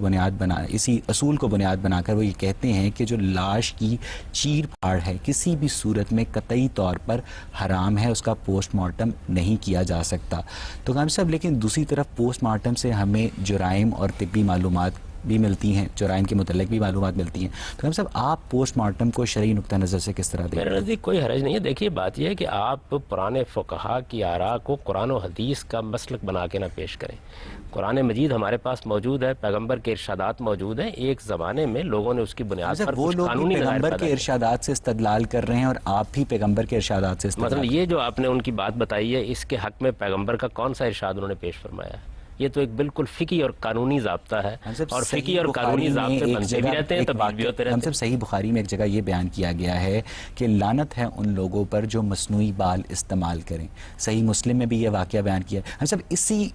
اسی اصول کو بنیاد بنا کر وہ یہ کہتے ہیں کہ جو لاش کی چیر پھاڑ ہے کسی بھی صورت میں قطعی طور پر حرام ہے، اس کا پوسٹ مارٹم نہیں کیا جا سکتا۔ تو غام صاحب لیکن دوسری طرف پوسٹ مارٹم سے ہمیں جرائم اور طبی معلومات بھی ملتی ہیں، جرائم کے متعلق بھی معلومات ملتی ہیں، تو غام صاحب آپ پوسٹ مارٹم کو شرعی نقطہ نظر سے کس طرح دیکھتے ہیں؟ میرے نزدیک کوئی حرج نہیں ہے۔ دیکھیے بات یہ ہے کہ آپ پرانے فقہا کی آراء کو قرآن و حدیث کا مسلک بنا کے نہ پیش کریں۔ قرآن مجید ہمارے پاس موجود ہے، پیغمبر کے ارشادات موجود ہیں، ایک زمانے میں لوگوں نے اس کی بنیاد پر وہ کچھ لوگ قانونی نظائر پیغمبر پیدا کے کیے۔ ارشادات سے استدلال کر رہے ہیں اور آپ بھی پیغمبر کے ارشادات سے مثلا استدلال یہ جو آپ نے ان کی بات بتائی ہے، اس کے حق میں پیغمبر کا کون سا ارشاد انہوں نے پیش فرمایا ہے؟ یہ تو ایک بالکل فقہی اور قانونی ضابطہ ہے، اور فقہی اور قانونی ضابطے بنتے بھی رہتے ہیں، تبدیل بھی ہوتے رہتے ہیں۔ صحیح بخاری میں ایک جگہ یہ بیان کیا گیا ہے کہ لعنت ہے ان لوگوں پر جو مصنوعی بال استعمال کریں۔ صحیح مسلم میں بھی یہ واقعہ بیان کیا ہے۔ ہم سب اسی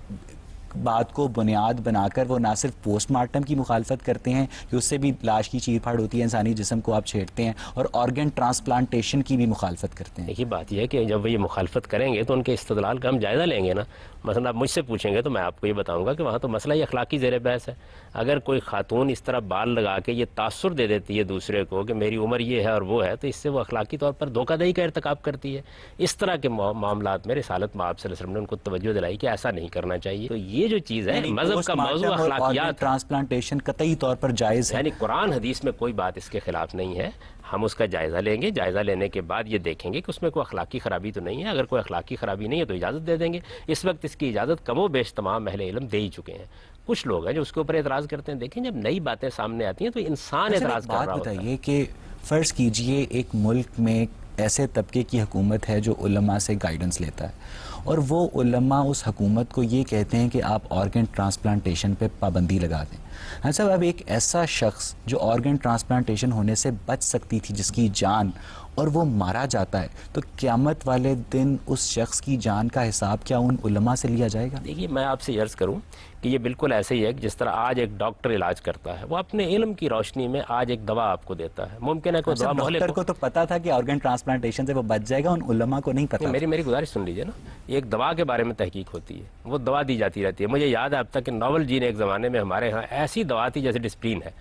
بات کو بنیاد بنا کر وہ نہ صرف پوسٹ مارٹم کی مخالفت کرتے ہیں کہ اس سے بھی لاش کی چیر پھاڑ ہوتی ہے، انسانی جسم کو آپ چھیڑتے ہیں، اور آرگن ٹرانسپلانٹیشن کی بھی مخالفت کرتے ہیں۔ دیکھیے بات یہ ہے کہ جب وہ یہ مخالفت کریں گے تو ان کے استدلال کا ہم جائزہ لیں گے نا۔ مثلا آپ مجھ سے پوچھیں گے تو میں آپ کو یہ بتاؤں گا کہ وہاں تو مسئلہ یہ اخلاقی زیر بحث ہے۔ اگر کوئی خاتون اس طرح بال لگا کے یہ تاثر دے دیتی ہے دوسرے کو کہ میری عمر یہ ہے اور وہ ہے، تو اس سے وہ اخلاقی طور پر دھوکہ دہی کا ارتکاب کرتی ہے۔ اس طرح کے معاملات میں رسالت مآب صلی اللہ علیہ وسلم نے ان کو توجہ دلائی کہ ایسا نہیں کرنا چاہیے۔ تو یہ جو چیز ہے مذہب کا موضوع اخلاقیات، ٹرانسپلانٹیشن قطعی طور پر جائز ہے، یعنی قرآن حدیث میں کوئی بات اس کے خلاف نہیں ہے۔ ہم اس کا جائزہ لیں گے، جائزہ لینے کے بعد یہ دیکھیں گے کہ اس میں کوئی اخلاقی خرابی تو نہیں ہے۔ اگر کوئی اخلاقی خرابی نہیں ہے تو اجازت دے دیں گے۔ اس وقت اس کی اجازت کم و بیش تمام اہل علم دے ہی چکے ہیں۔ کچھ لوگ ہیں جو اس کے اوپر اعتراض کرتے ہیں۔ دیکھیں جب نئی باتیں سامنے آتی ہیں تو انسان اعتراض کر رہا ہوتا ہے۔ بتائیے کہ فرض کیجئے ایک ملک میں ایسے طبقے کی حکومت ہے جو علماء سے گائیڈنس لیتا ہے، اور وہ علماء اس حکومت کو یہ کہتے ہیں کہ آپ آرگن ٹرانسپلانٹیشن پہ پابندی لگا دیں۔ ہاں صاحب، اب ایک ایسا شخص جو آرگن ٹرانسپلانٹیشن ہونے سے بچ سکتی تھی، جس کی جان، اور وہ مارا جاتا ہے، تو قیامت والے دن اس شخص کی جان کا حساب کیا ان علماء سے لیا جائے گا؟ دیکھیے میں آپ سے عرض کروں کہ یہ بالکل ایسے ہی ہے کہ جس طرح آج ایک ڈاکٹر علاج کرتا ہے، وہ اپنے علم کی روشنی میں آج ایک دوا آپ کو دیتا ہے۔ ممکن ہے کوئی دوا ڈاکٹر کو تو پتا تھا کہ آرگن ٹرانسپلانٹیشن سے وہ بچ جائے گا، ان علماء کو نہیں پتا۔ میری گزارش سن لیجیے نا، ایک دوا کے بارے میں تحقیق ہوتی ہے، وہ دوا دی جاتی رہتی ہے۔ مجھے یاد ہے اب تک کہ ناول جی نے ایک زمانے میں ہمارے ہاں ایسی دوا تھی جیسے ڈسپلین ہے۔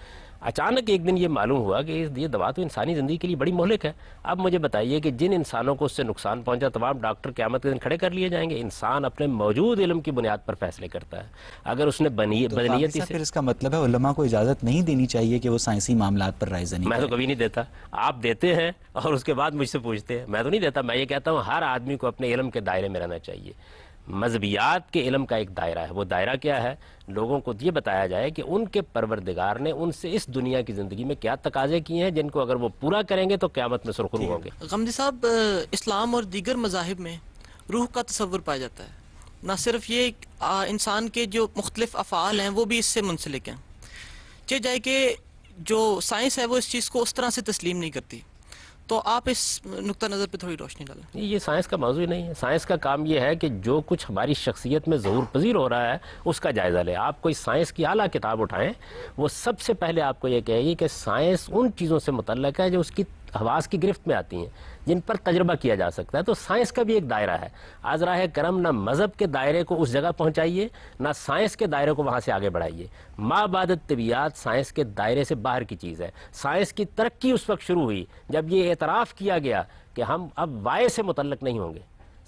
اچانک ایک دن یہ معلوم ہوا کہ یہ دوا تو انسانی زندگی کے لیے بڑی مہلک ہے۔ اب مجھے بتائیے کہ جن انسانوں کو اس سے نقصان پہنچا تمام ڈاکٹر قیامت کے دن کھڑے کر لیے جائیں گے؟ انسان اپنے موجود علم کی بنیاد پر فیصلے کرتا ہے۔ اگر اس نے بدنیتی سے، پھر اس کا مطلب ہے علماء کو اجازت نہیں دینی چاہیے کہ وہ سائنسی معاملات پر رائے زنی میں تو کریں؟ کبھی نہیں دیتا۔ آپ دیتے ہیں اور اس کے بعد مجھ سے پوچھتے ہیں، میں تو نہیں دیتا۔ میں یہ کہتا ہوں ہر آدمی کو اپنے علم کے دائرے میں رہنا چاہیے۔ مذہبیات کے علم کا ایک دائرہ ہے، وہ دائرہ کیا ہے؟ لوگوں کو یہ بتایا جائے کہ ان کے پروردگار نے ان سے اس دنیا کی زندگی میں کیا تقاضے کیے ہیں، جن کو اگر وہ پورا کریں گے تو قیامت میں سرخرو ہوں گے۔ غمدی صاحب، اسلام اور دیگر مذاہب میں روح کا تصور پایا جاتا ہے۔ نہ صرف یہ انسان کے جو مختلف افعال ہیں وہ بھی اس سے منسلک ہیں۔ چاہے جائے کہ جو سائنس ہے وہ اس چیز کو اس طرح سے تسلیم نہیں کرتی، تو آپ اس نقطہ نظر پہ تھوڑی روشنی ڈالیں۔ یہ سائنس کا موضوع نہیں ہے۔ سائنس کا کام یہ ہے کہ جو کچھ ہماری شخصیت میں ظہور پذیر ہو رہا ہے اس کا جائزہ لے۔ آپ کوئی سائنس کی اعلیٰ کتاب اٹھائیں، وہ سب سے پہلے آپ کو یہ کہے گی کہ سائنس ان چیزوں سے متعلق ہے جو اس کی حواس کی گرفت میں آتی ہیں، جن پر تجربہ کیا جا سکتا ہے۔ تو سائنس کا بھی ایک دائرہ ہے۔ از راہ کرم نہ مذہب کے دائرے کو اس جگہ پہنچائیے، نہ سائنس کے دائرے کو وہاں سے آگے بڑھائیے۔ ما بعد طبیعیات سائنس کے دائرے سے باہر کی چیز ہے۔ سائنس کی ترقی اس وقت شروع ہوئی جب یہ اعتراف کیا گیا کہ ہم اب وائے سے متعلق نہیں ہوں گے۔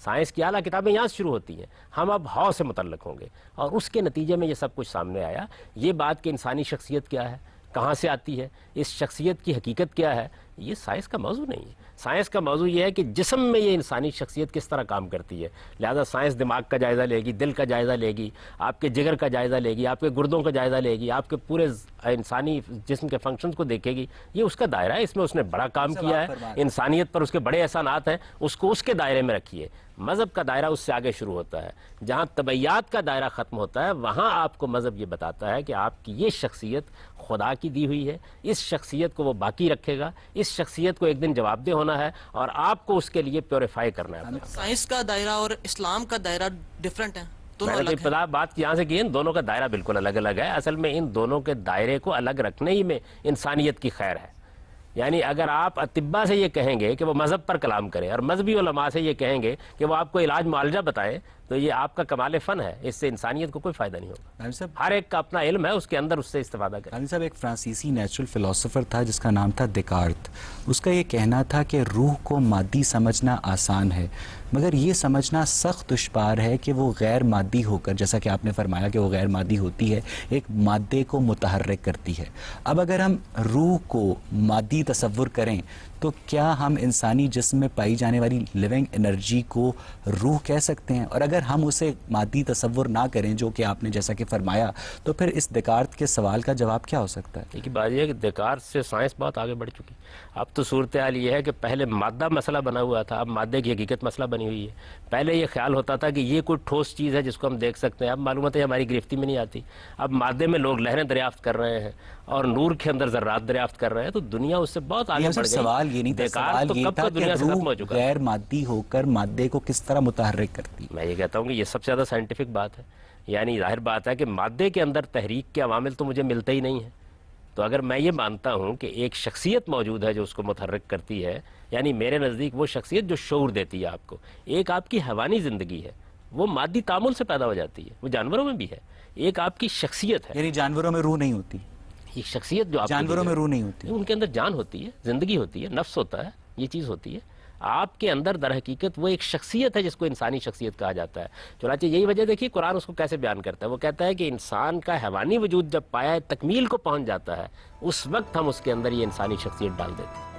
سائنس کی اعلیٰ کتابیں یہاں سے شروع ہوتی ہیں، ہم اب ہاؤ سے متعلق ہوں گے، اور اس کے نتیجے میں یہ سب کچھ سامنے آیا۔ یہ بات کہ انسانی شخصیت کیا ہے، کہاں سے آتی ہے، اس شخصیت کی حقیقت کیا ہے، یہ سائنس کا موضوع نہیں ہے۔ سائنس کا موضوع یہ ہے کہ جسم میں یہ انسانی شخصیت کس طرح کام کرتی ہے۔ لہذا سائنس دماغ کا جائزہ لے گی، دل کا جائزہ لے گی، آپ کے جگر کا جائزہ لے گی، آپ کے گردوں کا جائزہ لے گی، آپ کے پورے انسانی جسم کے فنکشنز کو دیکھے گی۔ یہ اس کا دائرہ ہے، اس میں اس نے بڑا کام کیا ہے، انسانیت پر اس کے بڑے احسانات ہیں، اس کو اس کے دائرے میں رکھیے۔ مذہب کا دائرہ اس سے آگے شروع ہوتا ہے۔ جہاں طبیعیات کا دائرہ ختم ہوتا ہے وہاں آپ کو مذہب یہ بتاتا ہے کہ آپ کی یہ شخصیت خدا کی دی ہوئی ہے، اس شخصیت کو وہ باقی رکھے گا، اس شخصیت کو ایک دن جواب دہ ہونا ہے، اور آپ کو اس کے لیے پیوریفائی کرنا ہے۔ سائنس کا دائرہ اور اسلام کا دائرہ ڈیفرنٹ ہے، دونوں میں نے الگ ہیں۔ بات یہاں سے کی، ان دونوں کا دائرہ بالکل الگ الگ ہے۔ اصل میں ان دونوں کے دائرے کو الگ رکھنے ہی میں انسانیت کی خیر ہے۔ یعنی اگر آپ اطباء سے یہ کہیں گے کہ وہ مذہب پر کلام کریں اور مذہبی علماء سے یہ کہیں گے کہ وہ آپ کو علاج معالجہ بتائیں تو یہ آپ کا کمال فن ہے، اس سے انسانیت کو کوئی فائدہ نہیں ہوگا۔ ہر ایک کا اپنا علم ہے، اس کے اندر اس سے استفادہ کریں۔ رانی صاحب، ایک فرانسیسی نیچرل فلسفر تھا جس کا نام تھا دیکارت۔ اس کا یہ کہنا تھا کہ روح کو مادی سمجھنا آسان ہے مگر یہ سمجھنا سخت دشوار ہے کہ وہ غیر مادی ہو کر، جیسا کہ آپ نے فرمایا کہ وہ غیر مادی ہوتی ہے، ایک مادے کو متحرک کرتی ہے۔ اب اگر ہم روح کو مادی تصور کریں تو کیا ہم انسانی جسم میں پائی جانے والی لیونگ انرجی کو روح کہہ سکتے ہیں؟ اور اگر ہم اسے مادی تصور نہ کریں جو کہ آپ نے جیسا کہ فرمایا، تو پھر اس دیکارت کے سوال کا جواب کیا ہو سکتا ہے؟ ایک بات یہ ہے کہ دیکارت سے سائنس بہت آگے بڑھ چکی۔ اب تو صورتحال یہ ہے کہ پہلے مادہ مسئلہ بنا ہوا تھا، اب مادے کی حقیقت مسئلہ بنی ہوئی ہے۔ پہلے یہ خیال ہوتا تھا کہ یہ کوئی ٹھوس چیز ہے جس کو ہم دیکھ سکتے ہیں، اب معلومات ہماری گرفتی میں نہیں آتی۔ اب مادے میں لوگ لہریں دریافت کر رہے ہیں اور نور کے اندر ذرات دریافت کر رہے ہیں، تو دنیا اس سے بہت آگے بڑھ گئی۔ سوال یہ نہیں تھا، سوال یہ تھا کہ روح غیر مادی ہو کر مادے کو کس طرح متحرک کرتی ہے۔ میں یہ کہتا ہوں کہ یہ سب سے زیادہ سائنٹیفک بات ہے، یعنی ظاہر بات ہے کہ مادے کے اندر تحریک کے عوامل تو مجھے ملتے ہی نہیں ہیں۔ تو اگر میں یہ مانتا ہوں کہ ایک شخصیت موجود ہے جو اس کو متحرک کرتی ہے، یعنی میرے نزدیک وہ شخصیت جو شعور دیتی ہے آپ کو، ایک آپ کی حیوانی زندگی ہے، وہ مادی تعامل سے پیدا ہو جاتی ہے، وہ جانوروں میں بھی ہے۔ ایک آپ کی شخصیت ہے، یعنی جانوروں میں روح نہیں ہوتی؟ ایک شخصیت جو آپ جانوروں میں روح نہیں ہوتی، ان کے اندر جان ہوتی ہے، زندگی ہوتی ہے، نفس ہوتا ہے، یہ چیز ہوتی ہے۔ آپ کے اندر در حقیقت وہ ایک شخصیت ہے جس کو انسانی شخصیت کہا جاتا ہے۔ چنانچہ یہی وجہ دیکھیے قرآن اس کو کیسے بیان کرتا ہے، وہ کہتا ہے کہ انسان کا حیوانی وجود جب پایا تکمیل کو پہنچ جاتا ہے، اس وقت ہم اس کے اندر یہ انسانی شخصیت ڈال دیتے ہیں۔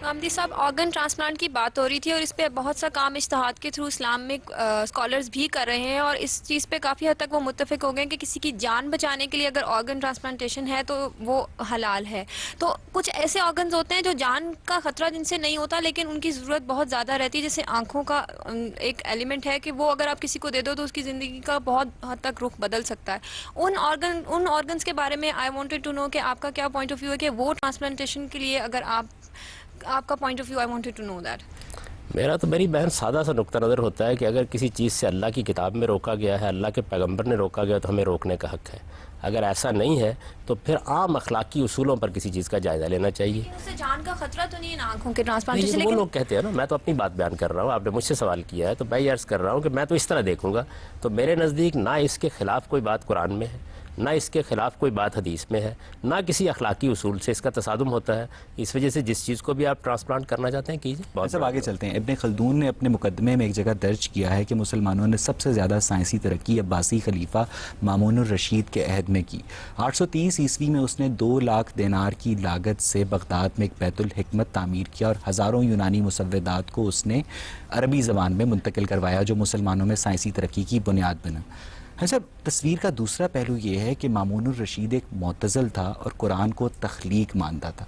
غامدی صاحب، آرگن ٹرانسپلانٹ کی بات ہو رہی تھی اور اس پہ بہت سا کام اجتہاد کے تھرو اسلامک اسکالرز بھی کر رہے ہیں، اور اس چیز پہ کافی حد تک وہ متفق ہو گئے کہ کسی کی جان بچانے کے لیے اگر آرگن ٹرانسپلانٹیشن ہے تو وہ حلال ہے۔ تو کچھ ایسے آرگنز ہوتے ہیں جو جان کا خطرہ جن سے نہیں ہوتا لیکن ان کی ضرورت بہت زیادہ رہتی ہے، جیسے آنکھوں کا ایک ایلیمنٹ ہے کہ وہ اگر آپ کسی کو دے دو تو اس کی زندگی کا بہت حد تک رخ بدل سکتا ہے۔ ان آرگنز کے بارے میں آئی وانٹڈ ٹو نو کہ آپ کا کیا پوائنٹ آف ویو ہے کہ وہ ٹرانسپلانٹیشن کے لیے اگر آپ کا point of view, I wanted to know that. میری بہن سادہ سا نقطہ نظر ہوتا ہے کہ اگر کسی چیز سے اللہ کی کتاب میں روکا گیا ہے، اللہ کے پیغمبر نے روکا گیا تو ہمیں روکنے کا حق ہے۔ اگر ایسا نہیں ہے تو پھر عام اخلاقی اصولوں پر کسی چیز کا جائزہ لینا چاہیے۔ اس سے جان کا خطرہ تو نہیں ہے نا آنکھوں کے نہیں، ٹرانسپلانٹیشن، وہ لوگ کہتے ہیں نا، میں تو اپنی بات بیان کر رہا ہوں، آپ نے مجھ سے سوال کیا ہے تو میں یہ عرض کر رہا ہوں کہ میں تو اس طرح دیکھوں گا۔ تو میرے نزدیک نہ اس کے خلاف کوئی بات قرآن میں ہے، نہ اس کے خلاف کوئی بات حدیث میں ہے، نہ کسی اخلاقی اصول سے اس کا تصادم ہوتا ہے۔ اس وجہ سے جس چیز کو بھی آپ ٹرانسپلانٹ کرنا چاہتے ہیں کیجیے۔ سب آگے چلتے ہیں۔ ابن خلدون نے اپنے مقدمے میں ایک جگہ درج کیا ہے کہ مسلمانوں نے سب سے زیادہ سائنسی ترقی عباسی خلیفہ مامون الرشید کے عہد میں کی۔ 830 عیسوی میں اس نے 2 لاکھ دینار کی لاگت سے بغداد میں ایک بیت الحکمت تعمیر کیا اور ہزاروں یونانی مسودات کو اس نے عربی زبان میں منتقل کروایا جو مسلمانوں میں سائنسی ترقی کی بنیاد بنا۔ صاحب، تصویر کا دوسرا پہلو یہ ہے کہ مامون الرشید ایک معتزل تھا اور قرآن کو تخلیق مانتا تھا۔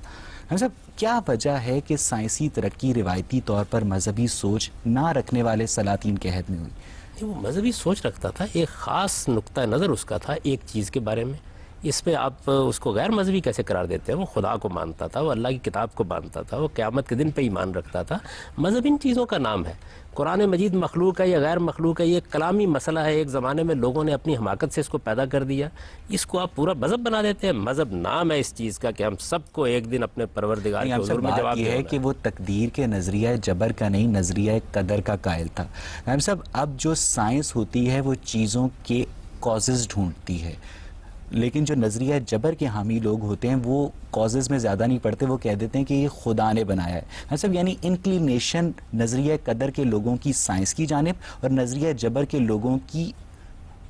صاحب، کیا وجہ ہے کہ سائنسی ترقی روایتی طور پر مذہبی سوچ نہ رکھنے والے سلاطین کے عہد میں ہوئی؟ وہ مذہبی سوچ رکھتا تھا، ایک خاص نقطہ نظر اس کا تھا ایک چیز کے بارے میں۔ اس پہ آپ اس کو غیر مذہبی کیسے قرار دیتے ہیں؟ وہ خدا کو مانتا تھا، وہ اللہ کی کتاب کو مانتا تھا، وہ قیامت کے دن پہ ایمان رکھتا تھا۔ مذہب ان چیزوں کا نام ہے۔ قرآن مجید مخلوق ہے یا غیر مخلوق ہے، یہ کلامی مسئلہ ہے۔ ایک زمانے میں لوگوں نے اپنی حماقت سے اس کو پیدا کر دیا، اس کو آپ پورا مذہب بنا دیتے ہیں۔ مذہب نام ہے اس چیز کا کہ ہم سب کو ایک دن اپنے پروردگار کے حضور میں جواب یہ ہے کہ وہ تقدیر کے نظریہ جبر کا نہیں، نظریہ قدر کا قائل تھا۔ ہم سب اب جو سائنس ہوتی ہے وہ چیزوں کے کازز ڈھونڈتی ہے، لیکن جو نظریہ جبر کے حامی لوگ ہوتے ہیں وہ کازز میں زیادہ نہیں پڑتے، وہ کہہ دیتے ہیں کہ یہ خدا نے بنایا ہے۔ سب یعنی انکلینیشن نظریہ قدر کے لوگوں کی سائنس کی جانب اور نظریہ جبر کے لوگوں کی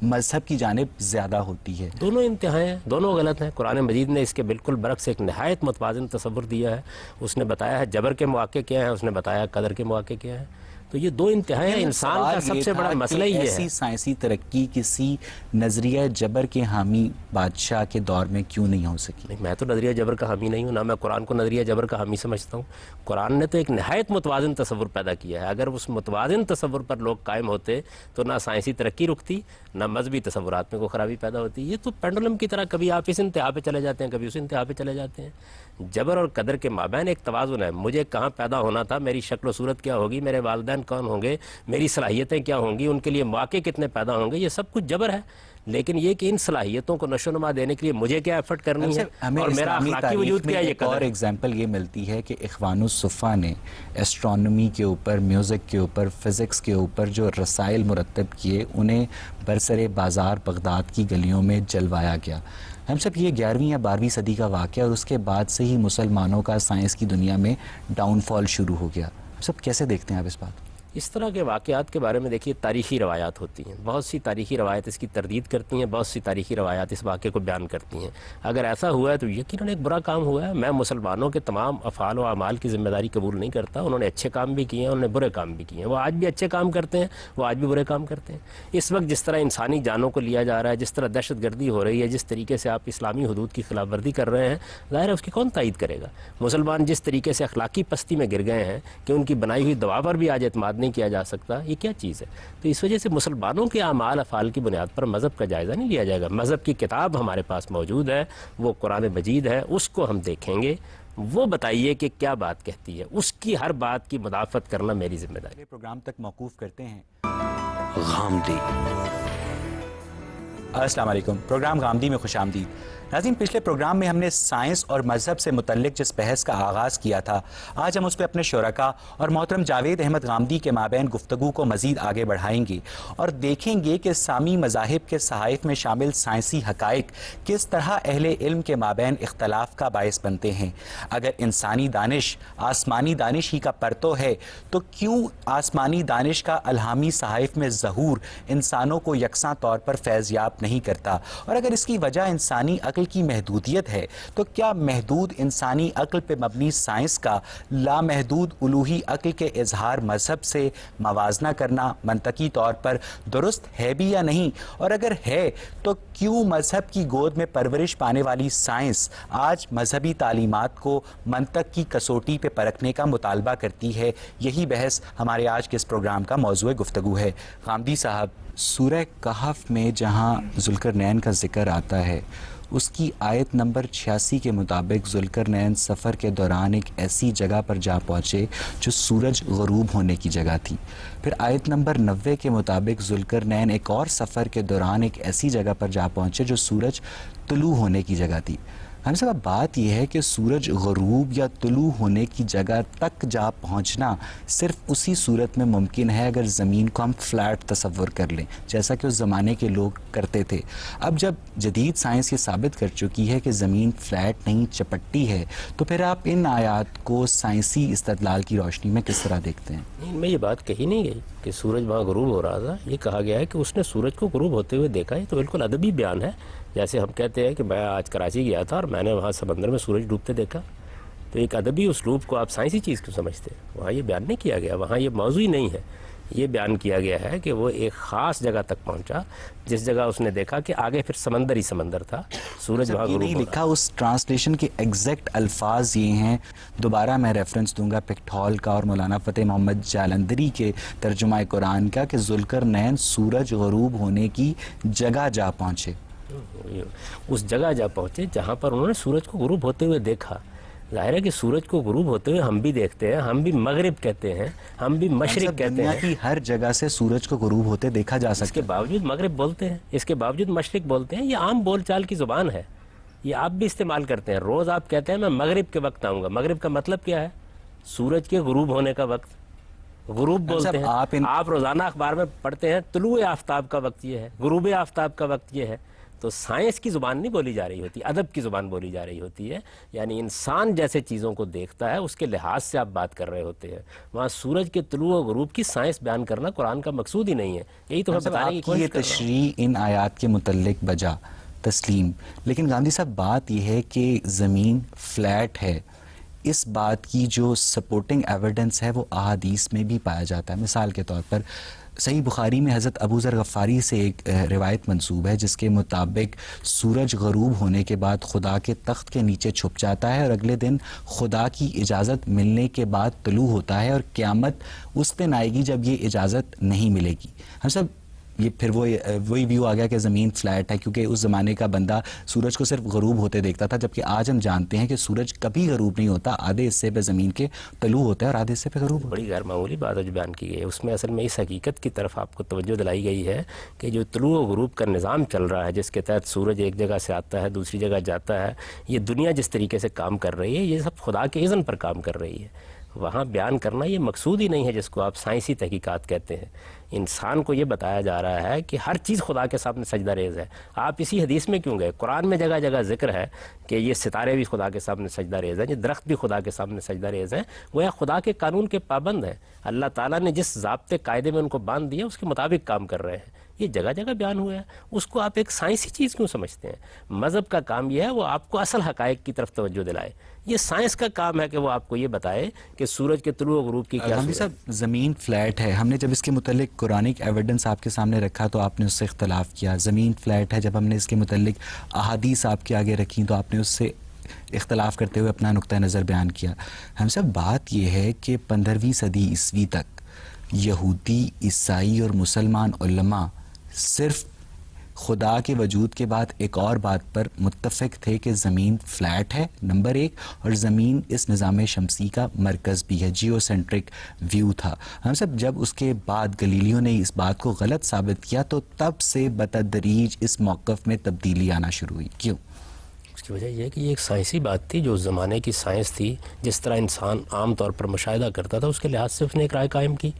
مذہب کی جانب زیادہ ہوتی ہے۔ دونوں انتہائیں ہیں، دونوں غلط ہیں۔ قرآن مجید نے اس کے بالکل برعکس ایک نہایت متوازن تصور دیا ہے۔ اس نے بتایا ہے جبر کے مواقع کیا ہیں، اس نے بتایا قدر کے مواقع کیا ہیں۔ تو یہ 2 انتہائیں ہیں۔ انسان کا سب سے بڑا مسئلہ یہ ہے ایسی سائنسی ترقی کسی نظریہ جبر کے حامی بادشاہ کے دور میں کیوں نہیں ہو سکی؟ میں تو نظریہ جبر کا حامی نہیں ہوں، نہ میں قرآن کو نظریہ جبر کا حامی سمجھتا ہوں۔ قرآن نے تو ایک نہایت متوازن تصور پیدا کیا ہے۔ اگر اس متوازن تصور پر لوگ قائم ہوتے تو نہ سائنسی ترقی رکتی، نہ مذہبی تصورات میں کوئی خرابی پیدا ہوتی۔ یہ تو پینڈولم کی طرح کبھی آپ اس انتہا پہ چلے جاتے ہیں، کبھی اس انتہا پہ چلے جاتے ہیں۔ جبر اور قدر کے مابین ایک توازن ہے۔ مجھے کہاں پیدا ہونا تھا، میری شکل و صورت کیا ہوگی، میرے والدین والدین کون ہوں گے, میری صلاحیتیں کیا ہوں گی, ان کے لیے مواقع کتنے پیدا ہوں گے, یہ سب کچھ جبر ہے. لیکن یہ کہ ان صلاحیتوں کو نشو و نما دینے کے لیے مجھے کیا ایفرٹ کرنی ہے اور میرا اخلاقی وجود کیا, یہ اور ایگزامپل یہ ملتی ہے کہ اخوان الصفا نے ایسٹرونومی کے اوپر, میوزک کے اوپر, فزکس کے اوپر جو رسائل مرتب کیے انہیں برسر بازار بغداد کی گلیوں میں جلوایا گیا. ہم سب یہ 11ویں یا 12ویں صدی کا واقعہ اور اس کے بعد سے ہی مسلمانوں کا سائنس کی دنیا میں ڈاؤن فال شروع ہو گیا. ہم سب کیسے دیکھتے ہیں آپ اس بات؟ اس طرح کے واقعات کے بارے میں دیکھیے تاریخی روایات ہوتی ہیں, بہت سی تاریخی روایات اس کی تردید کرتی ہیں, بہت سی تاریخی روایات اس واقعے کو بیان کرتی ہیں. اگر ایسا ہوا ہے تو یقیناً ایک برا کام ہوا ہے. میں مسلمانوں کے تمام افعال و اعمال کی ذمہ داری قبول نہیں کرتا. انہوں نے اچھے کام بھی کیے ہیں, انہوں نے برے کام بھی کیے ہیں. وہ آج بھی اچھے کام کرتے ہیں, وہ آج بھی برے کام کرتے ہیں. اس وقت جس طرح انسانی جانوں کو لیا جا رہا ہے, جس طرح دہشت گردی ہو رہی ہے, جس طریقے سے آپ اسلامی حدود کی خلاف ورزی کر رہے ہیں, ظاہر ہے اس کی کون تائید کرے گا. مسلمان جس طریقے سے اخلاقی پستی میں گر گئے ہیں کہ ان کی بنائی ہوئی دوا پر بھی آج اعتماد نہیں کیا جا سکتا, یہ کیا چیز ہے؟ تو اس وجہ سے مسلمانوں کے اعمال افعال کی بنیاد پر مذہب کا جائزہ نہیں لیا جائے گا. مذہب کی کتاب ہمارے پاس موجود ہے, وہ قرآن مجید ہے, اس کو ہم دیکھیں گے. وہ بتائیے کہ کیا بات کہتی ہے, اس کی ہر بات کی مدافعت کرنا میری ذمہ داری. پروگرام تک موقوف کرتے ہیں. غامدی. السلام علیکم. پروگرام غامدی میں خوش آمدید. ناظرین, پچھلے پروگرام میں ہم نے سائنس اور مذہب سے متعلق جس بحث کا آغاز کیا تھا, آج ہم اس پہ اپنے شرکا اور محترم جاوید احمد غامدی کے مابین گفتگو کو مزید آگے بڑھائیں گے اور دیکھیں گے کہ سامی مذاہب کے صحائف میں شامل سائنسی حقائق کس طرح اہل علم کے مابین اختلاف کا باعث بنتے ہیں. اگر انسانی دانش آسمانی دانش ہی کا پرتو ہے تو کیوں آسمانی دانش کا الہامی صحائف میں ظہور انسانوں کو یکساں طور پر فیضیاب نہیں کرتا؟ اور اگر اس کی وجہ انسانی عقل کی محدودیت ہے تو کیا محدود انسانی عقل پہ مبنی سائنس کا لامحدود الوہی عقل کے اظہار مذہب سے موازنہ کرنا منطقی طور پر درست ہے بھی یا نہیں؟ اور اگر ہے تو کیوں مذہب کی گود میں پرورش پانے والی سائنس آج مذہبی تعلیمات کو منطق کی کسوٹی پہ پرکھنے کا مطالبہ کرتی ہے؟ یہی بحث ہمارے آج کے اس پروگرام کا موضوع گفتگو ہے. غامدی صاحب, سورہ کہف میں جہاں ذوالقرنین کا ذکر آتا ہے اس کی آیت نمبر 86 کے مطابق ذوالقرنین سفر کے دوران ایک ایسی جگہ پر جا پہنچے جو سورج غروب ہونے کی جگہ تھی. پھر آیت نمبر 90 کے مطابق ذوالقرنین ایک اور سفر کے دوران ایک ایسی جگہ پر جا پہنچے جو سورج طلوع ہونے کی جگہ تھی. ہم سب بات یہ ہے کہ سورج غروب یا طلوع ہونے کی جگہ تک جا پہنچنا صرف اسی صورت میں ممکن ہے اگر زمین کو ہم فلیٹ تصور کر لیں, جیسا کہ اس زمانے کے لوگ کرتے تھے. اب جب جدید سائنس یہ ثابت کر چکی ہے کہ زمین فلیٹ نہیں چپٹی ہے, تو پھر آپ ان آیات کو سائنسی استدلال کی روشنی میں کس طرح دیکھتے ہیں؟ ان میں یہ بات کہی نہیں گئی کہ سورج وہاں غروب ہو رہا تھا. یہ کہا گیا ہے کہ اس نے سورج کو غروب ہوتے ہوئے دیکھا. یہ تو بالکل ادبی بیان ہے. جیسے ہم کہتے ہیں کہ میں آج کراچی گیا تھا اور میں نے وہاں سمندر میں سورج ڈوبتے دیکھا, تو ایک ادبی اسلوب کو آپ سائنسی چیز کیوں سمجھتے ہیں؟ وہاں یہ بیان نہیں کیا گیا, وہاں یہ موضوع ہی نہیں ہے. یہ بیان کیا گیا ہے کہ وہ ایک خاص جگہ تک پہنچا جس جگہ اس نے دیکھا کہ آگے پھر سمندر ہی سمندر تھا, سورج وہاں غروب نہیں لکھا. اس ٹرانسلیشن کے ایگزیکٹ الفاظ یہ ہیں, دوبارہ میں ریفرنس دوں گا پکٹھول کا اور مولانا فتح محمد جالندری کے ترجمہ قرآن کا, کہ ذوالقرنین سورج غروب ہونے کی جگہ جا پہنچے. اس جگہ جا پہنچے جہاں پر انہوں نے سورج کو غروب ہوتے ہوئے دیکھا. ظاہر ہے کہ سورج کو غروب ہوتے ہوئے ہم بھی دیکھتے ہیں, ہم بھی مغرب کہتے ہیں, ہم بھی مشرق کہتے ہیں. دنیا کی ہر جگہ سے سورج کو غروب ہوتے دیکھا جا سکتا ہے. اس کے باوجود مغرب بولتے ہیں, اس کے باوجود مشرق بولتے ہیں. یہ عام بول چال کی زبان ہے, یہ آپ بھی استعمال کرتے ہیں. روز آپ کہتے ہیں میں مغرب کے وقت آؤں گا. مغرب کا مطلب کیا ہے؟ سورج کے غروب ہونے کا وقت. غروب بولتے ہیں. آپ روزانہ اخبار میں پڑھتے ہیں طلوع آفتاب کا وقت یہ ہے, غروب آفتاب کا وقت یہ ہے. تو سائنس کی زبان نہیں بولی جا رہی ہوتی, ادب کی زبان بولی جا رہی ہوتی ہے. یعنی انسان جیسے چیزوں کو دیکھتا ہے اس کے لحاظ سے آپ بات کر رہے ہوتے ہیں. وہاں سورج کے طلوع و غروب کی سائنس بیان کرنا قرآن کا مقصود ہی نہیں ہے. یہی تو میں بتانے کی کوشش کر رہا ہوں. یہ تشریح ان آیات کے متعلق بجا تسلیم, لیکن غامدی صاحب بات یہ ہے کہ زمین فلیٹ ہے, اس بات کی جو سپورٹنگ ایویڈنس ہے وہ احادیث میں بھی پایا جاتا ہے. مثال کے طور پر صحیح بخاری میں حضرت ابو ذر غفاری سے ایک روایت منسوب ہے جس کے مطابق سورج غروب ہونے کے بعد خدا کے تخت کے نیچے چھپ جاتا ہے اور اگلے دن خدا کی اجازت ملنے کے بعد طلوع ہوتا ہے, اور قیامت اس دن آئے گی جب یہ اجازت نہیں ملے گی. ہم سب یہ پھر وہی ویو آ گیا کہ زمین فلیٹ ہے، کیونکہ اس زمانے کا بندہ سورج کو صرف غروب ہوتے دیکھتا تھا، جبکہ آج ہم جانتے ہیں کہ سورج کبھی غروب نہیں ہوتا، آدھے حصے پہ زمین کے طلوع ہوتا ہے اور آدھے حصے پہ غروب ہوتا ہے۔ بڑی غیر معمولی بات جو بیان کی گئی ہے، اس میں اصل میں اس حقیقت کی طرف آپ کو توجہ دلائی گئی ہے کہ جو طلوع و غروب کا نظام چل رہا ہے، جس کے تحت سورج ایک جگہ سے آتا ہے دوسری جگہ جاتا ہے، یہ دنیا جس طریقے سے کام کر رہی ہے یہ سب خدا کے اذن پر کام کر رہی ہے۔ وہاں بیان کرنا یہ مقصود ہی نہیں ہے جس کو آپ سائنسی تحقیقات کہتے ہیں۔ انسان کو یہ بتایا جا رہا ہے کہ ہر چیز خدا کے سامنے سجدہ ریز ہے۔ آپ اسی حدیث میں کیوں گئے؟ قرآن میں جگہ جگہ ذکر ہے کہ یہ ستارے بھی خدا کے سامنے سجدہ ریز ہیں، یہ درخت بھی خدا کے سامنے سجدہ ریز ہیں، وہ خدا کے قانون کے پابند ہیں۔ اللہ تعالیٰ نے جس ضابطے قاعدے میں ان کو باندھ دیا اس کے مطابق کام کر رہے ہیں۔ یہ جگہ جگہ بیان ہوا ہے، اس کو آپ ایک سائنسی چیز کیوں سمجھتے ہیں؟ مذہب کا کام یہ ہے وہ آپ کو اصل حقائق کی طرف توجہ دلائے۔ یہ سائنس کا کام ہے کہ وہ آپ کو یہ بتائے کہ سورج کے طلوع و غروب کی کیا غامدی صاحب، زمین فلیٹ ہے، ہم نے جب اس کے متعلق قرآنک ایویڈنس آپ کے سامنے رکھا تو آپ نے اس سے اختلاف کیا۔ زمین فلیٹ ہے، جب ہم نے اس کے متعلق احادیث آپ کے آگے رکھی تو آپ نے اس سے اختلاف کرتے ہوئے اپنا نقطہ نظر بیان کیا۔ ہم سب بات یہ ہے کہ 15ویں صدی عیسوی تک یہودی، عیسائی اور مسلمان علماء صرف خدا کے وجود کے بعد ایک اور بات پر متفق تھے کہ زمین فلیٹ ہے، نمبر ایک، اور زمین اس نظام شمسی کا مرکز بھی ہے، جیو سینٹرک ویو تھا۔ ہم سب جب اس کے بعد گلیلیو نے اس بات کو غلط ثابت کیا تو تب سے بتدریج اس موقف میں تبدیلی آنا شروع ہوئی۔ کیوں؟ اس کی وجہ یہ ہے کہ یہ ایک سائنسی بات تھی، جو اس زمانے کی سائنس تھی، جس طرح انسان عام طور پر مشاہدہ کرتا تھا اس کے لحاظ سے اس نے ایک رائے قائم کی۔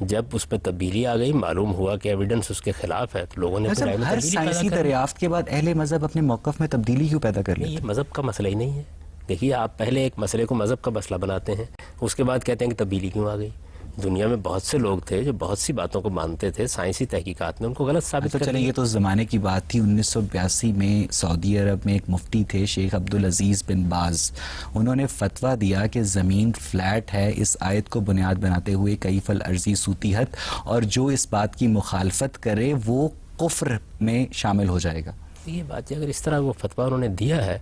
جب اس میں تبدیلی آ گئی، معلوم ہوا کہ ایویڈنس اس کے خلاف ہے، تو لوگوں نے اپنی رائے میں ہر تبدیلی سائنسی پیدا کر دی۔ دریافت کے بعد اہل مذہب اپنے موقف میں تبدیلی کیوں پیدا کر نہیں، لیتے؟ یہ مذہب کا مسئلہ ہی نہیں ہے۔ دیکھیے، آپ پہلے ایک مسئلے کو مذہب کا مسئلہ بناتے ہیں، اس کے بعد کہتے ہیں کہ تبدیلی کیوں آ گئی۔ دنیا میں بہت سے لوگ تھے جو بہت سی باتوں کو مانتے تھے، سائنسی تحقیقات نے ان کو غلط ثابت کر چلیں، دیا۔ یہ تو اس زمانے کی بات تھی۔ 1982 میں سعودی عرب میں ایک مفتی تھے شیخ عبدالعزیز بن باز، انہوں نے فتویٰ دیا کہ زمین فلیٹ ہے، اس آیت کو بنیاد بناتے ہوئے کیف الارض سوتیحت، اور جو اس بات کی مخالفت کرے وہ کفر میں شامل ہو جائے گا۔ یہ بات ہے، اگر اس طرح وہ فتویٰ انہوں نے دیا ہے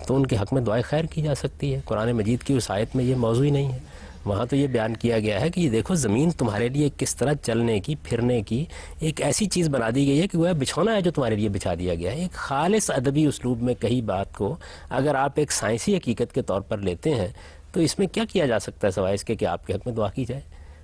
تو ان کے حق میں دعائے خیر کی جا سکتی ہے۔ قرآن مجید کی اس آیت میں یہ موضوع ہی نہیں ہے۔ وہاں تو یہ بیان کیا گیا ہے کہ یہ دیکھو زمین تمہارے لیے کس طرح چلنے کی، پھرنے کی ایک ایسی چیز بنا دی گئی ہے کہ وہ بچھونا ہے جو تمہارے لیے بچھا دیا گیا ہے۔ ایک خالص ادبی اسلوب میں کہی بات کو اگر آپ ایک سائنسی حقیقت کے طور پر لیتے ہیں تو اس میں کیا کیا جا سکتا ہے سوائے اس کے کہ آپ کے حق میں دعا کی جائے۔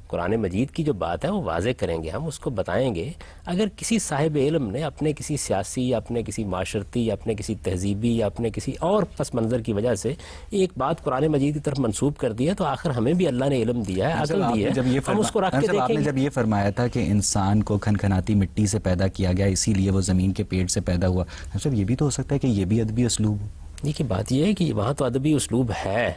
قرآن مجید کی جو بات ہے وہ واضح کریں گے، ہم اس کو بتائیں گے۔ اگر کسی صاحب علم نے اپنے کسی سیاسی یا اپنے کسی معاشرتی یا اپنے کسی تہذیبی یا اپنے کسی اور پس منظر کی وجہ سے ایک بات قرآن مجید کی طرف منسوب کر دی ہے تو آخر ہمیں بھی اللہ نے علم دیا ہے، عقل دی ہے، ہم اس کو رکھ کے آپ دیکھیں نے گے۔ جب یہ فرمایا تھا کہ انسان کو کھنکھناتی مٹی سے پیدا کیا گیا اسی لیے وہ زمین کے پیٹ سے پیدا ہوا، مطلب یہ بھی تو ہو سکتا ہے کہ یہ بھی ادبی اسلوب ہو۔ دیکھیے، بات یہ ہے کہ وہاں تو ادبی اسلوب ہے،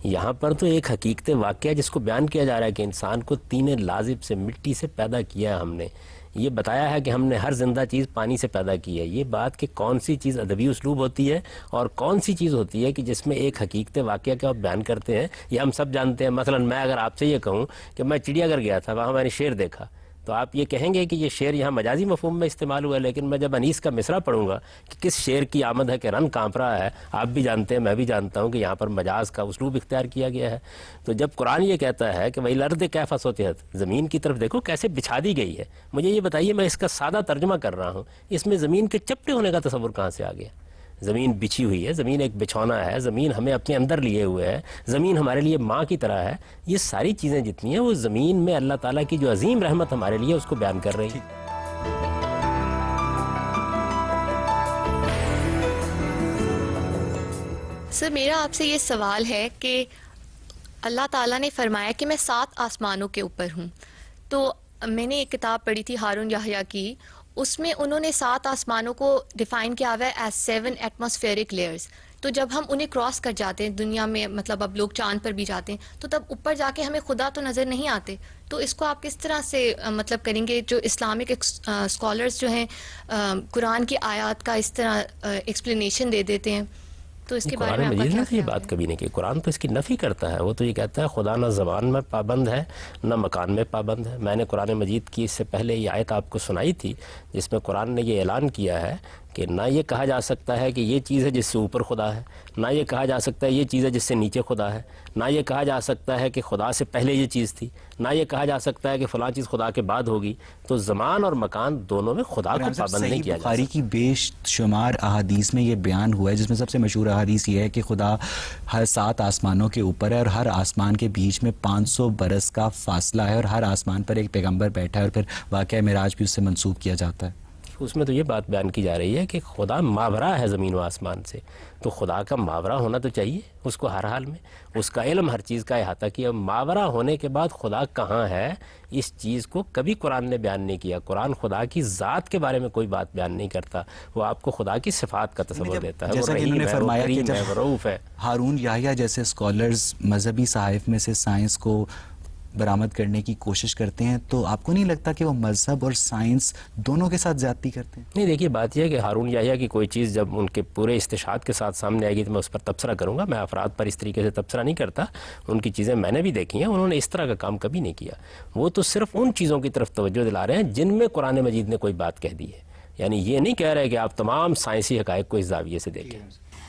یہاں پر تو ایک حقیقت واقعہ جس کو بیان کیا جا رہا ہے کہ انسان کو طین لازب سے، مٹی سے پیدا کیا ہے ہم نے۔ یہ بتایا ہے کہ ہم نے ہر زندہ چیز پانی سے پیدا کی ہے۔ یہ بات کہ کون سی چیز ادبی اسلوب ہوتی ہے اور کون سی چیز ہوتی ہے کہ جس میں ایک حقیقت واقعہ کا آپ بیان کرتے ہیں، یہ ہم سب جانتے ہیں۔ مثلا میں اگر آپ سے یہ کہوں کہ میں چڑیا گھر گیا تھا، وہاں میں نے شیر دیکھا، تو آپ یہ کہیں گے کہ یہ شعر یہاں مجازی مفہوم میں استعمال ہوا ہے، لیکن میں جب انیس کا مصرع پڑھوں گا کہ کس شعر کی آمد ہے کہ رن کانپ رہا ہے، آپ بھی جانتے ہیں، میں بھی جانتا ہوں کہ یہاں پر مجاز کا اسلوب اختیار کیا گیا ہے۔ تو جب قرآن یہ کہتا ہے کہ وہی الارض کیف سطحت، زمین کی طرف دیکھو کیسے بچھا دی گئی ہے، مجھے یہ بتائیے، میں اس کا سادہ ترجمہ کر رہا ہوں، اس میں زمین کے چپٹے ہونے کا تصور کہاں سے آ گیا؟ زمین بچھی ہوئی ہے، زمین ایک بچھونا ہے، زمین ہمیں اپنے اندر لیے ہوئے ہے، زمین ہمارے لیے ماں کی طرح ہے۔ یہ ساری چیزیں جتنی ہیں وہ زمین میں اللہ تعالیٰ کی جو عظیم رحمت ہمارے لیے اس کو بیان کر رہی ہے۔ سر، میرا آپ سے یہ سوال ہے کہ اللہ تعالیٰ نے فرمایا کہ میں 7 آسمانوں کے اوپر ہوں، تو میں نے ایک کتاب پڑھی تھی ہارون یحییٰ کی، اس میں انہوں نے 7 آسمانوں کو ڈیفائن کیا ہوا ہے ایز 7 ایٹماسفیئرک لیئرز۔ تو جب ہم انہیں کراس کر جاتے ہیں دنیا میں، مطلب اب لوگ چاند پر بھی جاتے ہیں، تو تب اوپر جا کے ہمیں خدا تو نظر نہیں آتے، تو اس کو آپ کس طرح سے مطلب کریں گے؟ جو اسلامک اسکالرز جو ہیں قرآن کی آیات کا اس طرح ایکسپلینیشن دے دیتے ہیں، تو اس کے بارے میں قرآن آپ کا مجید کیا نے تو یہ خیال بات ہے؟ کبھی نہیں کی، قرآن تو اس کی نفی کرتا ہے، وہ تو یہ کہتا ہے خدا نہ زبان میں پابند ہے نہ مکان میں پابند ہے۔ میں نے قرآن مجید کی اس سے پہلے یہ آیت آپ کو سنائی تھی جس میں قرآن نے یہ اعلان کیا ہے کہ نہ یہ کہا جا سکتا ہے کہ یہ چیز ہے جس سے اوپر خدا ہے، نہ یہ کہا جا سکتا ہے یہ چیز ہے جس سے نیچے خدا ہے، نہ یہ کہا جا سکتا ہے کہ خدا سے پہلے یہ چیز تھی، نہ یہ کہا جا سکتا ہے کہ فلاں چیز خدا کے بعد ہوگی. تو زمان اور مکان دونوں میں خدا کو پابند نہیں کیا جا بخاری کی بے شمار احادیث میں یہ بیان ہوا ہے، جس میں سب سے مشہور احادیث یہ ہے کہ خدا ہر 7 آسمانوں کے اوپر ہے اور ہر آسمان کے بیچ میں 500 برس کا فاصلہ ہے اور ہر آسمان پر ایک پیغمبر بیٹھا ہے، اور پھر واقعہ معراج بھی اس سے منسوب کیا جاتا ہے. اس میں تو یہ بات بیان کی جا رہی ہے کہ خدا ماورا ہے زمین و آسمان سے، تو خدا کا ماورا ہونا تو چاہیے اس کو ہر حال میں، اس کا علم ہر چیز کا احاطہ کیا. ماورا ہونے کے بعد خدا کہاں ہے اس چیز کو کبھی قرآن نے بیان نہیں کیا. قرآن خدا کی ذات کے بارے میں کوئی بات بیان نہیں کرتا، وہ آپ کو خدا کی صفات کا تصور دیتا ہے. جیسا کہ انہوں نے فرمایا کہ جب رؤوف ہے، ہارون یحییٰ جیسے اسکالرز مذہبی صحائف میں سے سائنس کو برآمد کرنے کی کوشش کرتے ہیں، تو آپ کو نہیں لگتا کہ وہ مذہب اور سائنس دونوں کے ساتھ زیادتی کرتے ہیں؟ نہیں، دیکھیے بات یہ ہے کہ ہارون یحییٰ کی کوئی چیز جب ان کے پورے استشہاد کے ساتھ سامنے آئے گی تو میں اس پر تبصرہ کروں گا. میں افراد پر اس طریقے سے تبصرہ نہیں کرتا، ان کی چیزیں میں نے بھی دیکھی ہیں، انہوں نے اس طرح کا کام کبھی نہیں کیا. وہ تو صرف ان چیزوں کی طرف توجہ دلا رہے ہیں جن میں قرآن مجید نے کوئی بات کہہ دی ہے. یعنی یہ نہیں کہہ رہے کہ آپ تمام سائنسی حقائق کو اس زاویے سے دیکھیں.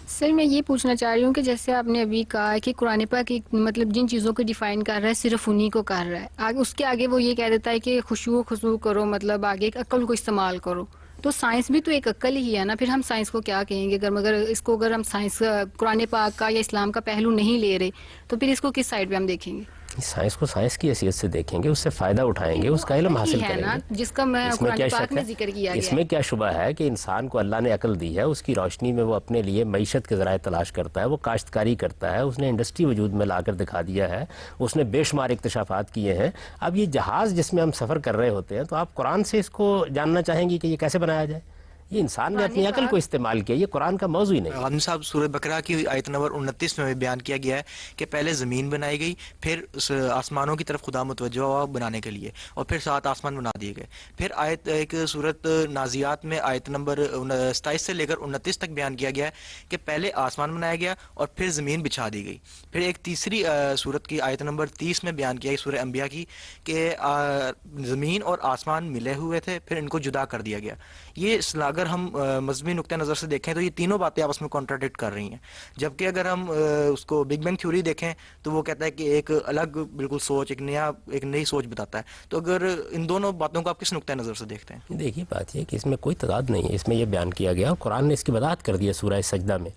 سر میں یہ پوچھنا چاہ رہی ہوں کہ جیسے آپ نے ابھی کہا کہ قرآن پاک مطلب جن چیزوں کو ڈیفائن کر رہا ہے صرف انہی کو کر رہا ہے، آگے اس کے آگے وہ یہ کہہ دیتا ہے کہ خشوع و خضوع کرو، مطلب آگے ایک عقل کو استعمال کرو. تو سائنس بھی تو ایک عقل ہی ہے نا، پھر ہم سائنس کو کیا کہیں گے؟ اگر ہم سائنس قرآن پاک کا یا اسلام کا پہلو نہیں لے رہے تو پھر اس کو کس سائڈ پہ ہم دیکھیں گے؟ سائنس کو سائنس کی حیثیت سے دیکھیں گے، اس سے فائدہ اٹھائیں گے، اس کا علم حاصل کریں گے. جس کا میں قرآن پاک میں ذکر کیا گیا اس میں کیا شبہ ہے کہ انسان کو اللہ نے عقل دی ہے، اس کی روشنی میں وہ اپنے لیے معیشت کے ذرائع تلاش کرتا ہے، وہ کاشتکاری کرتا ہے، اس نے انڈسٹری وجود میں لا کر دکھا دیا ہے، اس نے بے شمار اکتشافات کیے ہیں. اب یہ جہاز جس میں ہم سفر کر رہے ہوتے ہیں، تو آپ قرآن سے اس کو جاننا چاہیں گی کہ یہ کیسے بنایا جائے؟ یہ انسان نے اپنی عقل کو استعمال کیا، یہ قرآن کا موضوع ہی نہیں. غانم صاحب سورہ بقرہ کی آیت نمبر 29 میں بیان کیا گیا ہے کہ پہلے زمین بنائی گئی، پھر آسمانوں کی طرف خدا متوجہ ہوا بنانے کے لیے، اور پھر 7 آسمان بنا دیے گئے. پھر آیت ایک سورت نازیات میں آیت نمبر 27 سے لے کر 29 تک بیان کیا گیا ہے کہ پہلے آسمان بنایا گیا اور پھر زمین بچھا دی گئی. پھر ایک تیسری سورت کی آیت نمبر 30 میں بیان کیا گیا سورہ انبیاء کی کہ زمین اور آسمان ملے ہوئے تھے، پھر ان کو جدا کر دیا گیا. یہ اگر ہم مذہبی نقطہ نظر سے دیکھیں تو یہ تینوں باتیں آپس میں کانٹراڈکٹ کر رہی ہیں. جبکہ اگر ہم اس کو بگ بینگ تھیوری دیکھیں تو وہ کہتا ہے کہ ایک الگ بالکل سوچ، ایک نئی سوچ بتاتا ہے. تو اگر ان دونوں باتوں کو آپ کس نقطہ نظر سے دیکھتے ہیں؟ دیکھیے بات یہ کہ اس میں کوئی تضاد نہیں ہے. اس میں یہ بیان کیا گیا، قرآن نے اس کی وضاحت کر دی ہے سورہ سجدہ میں،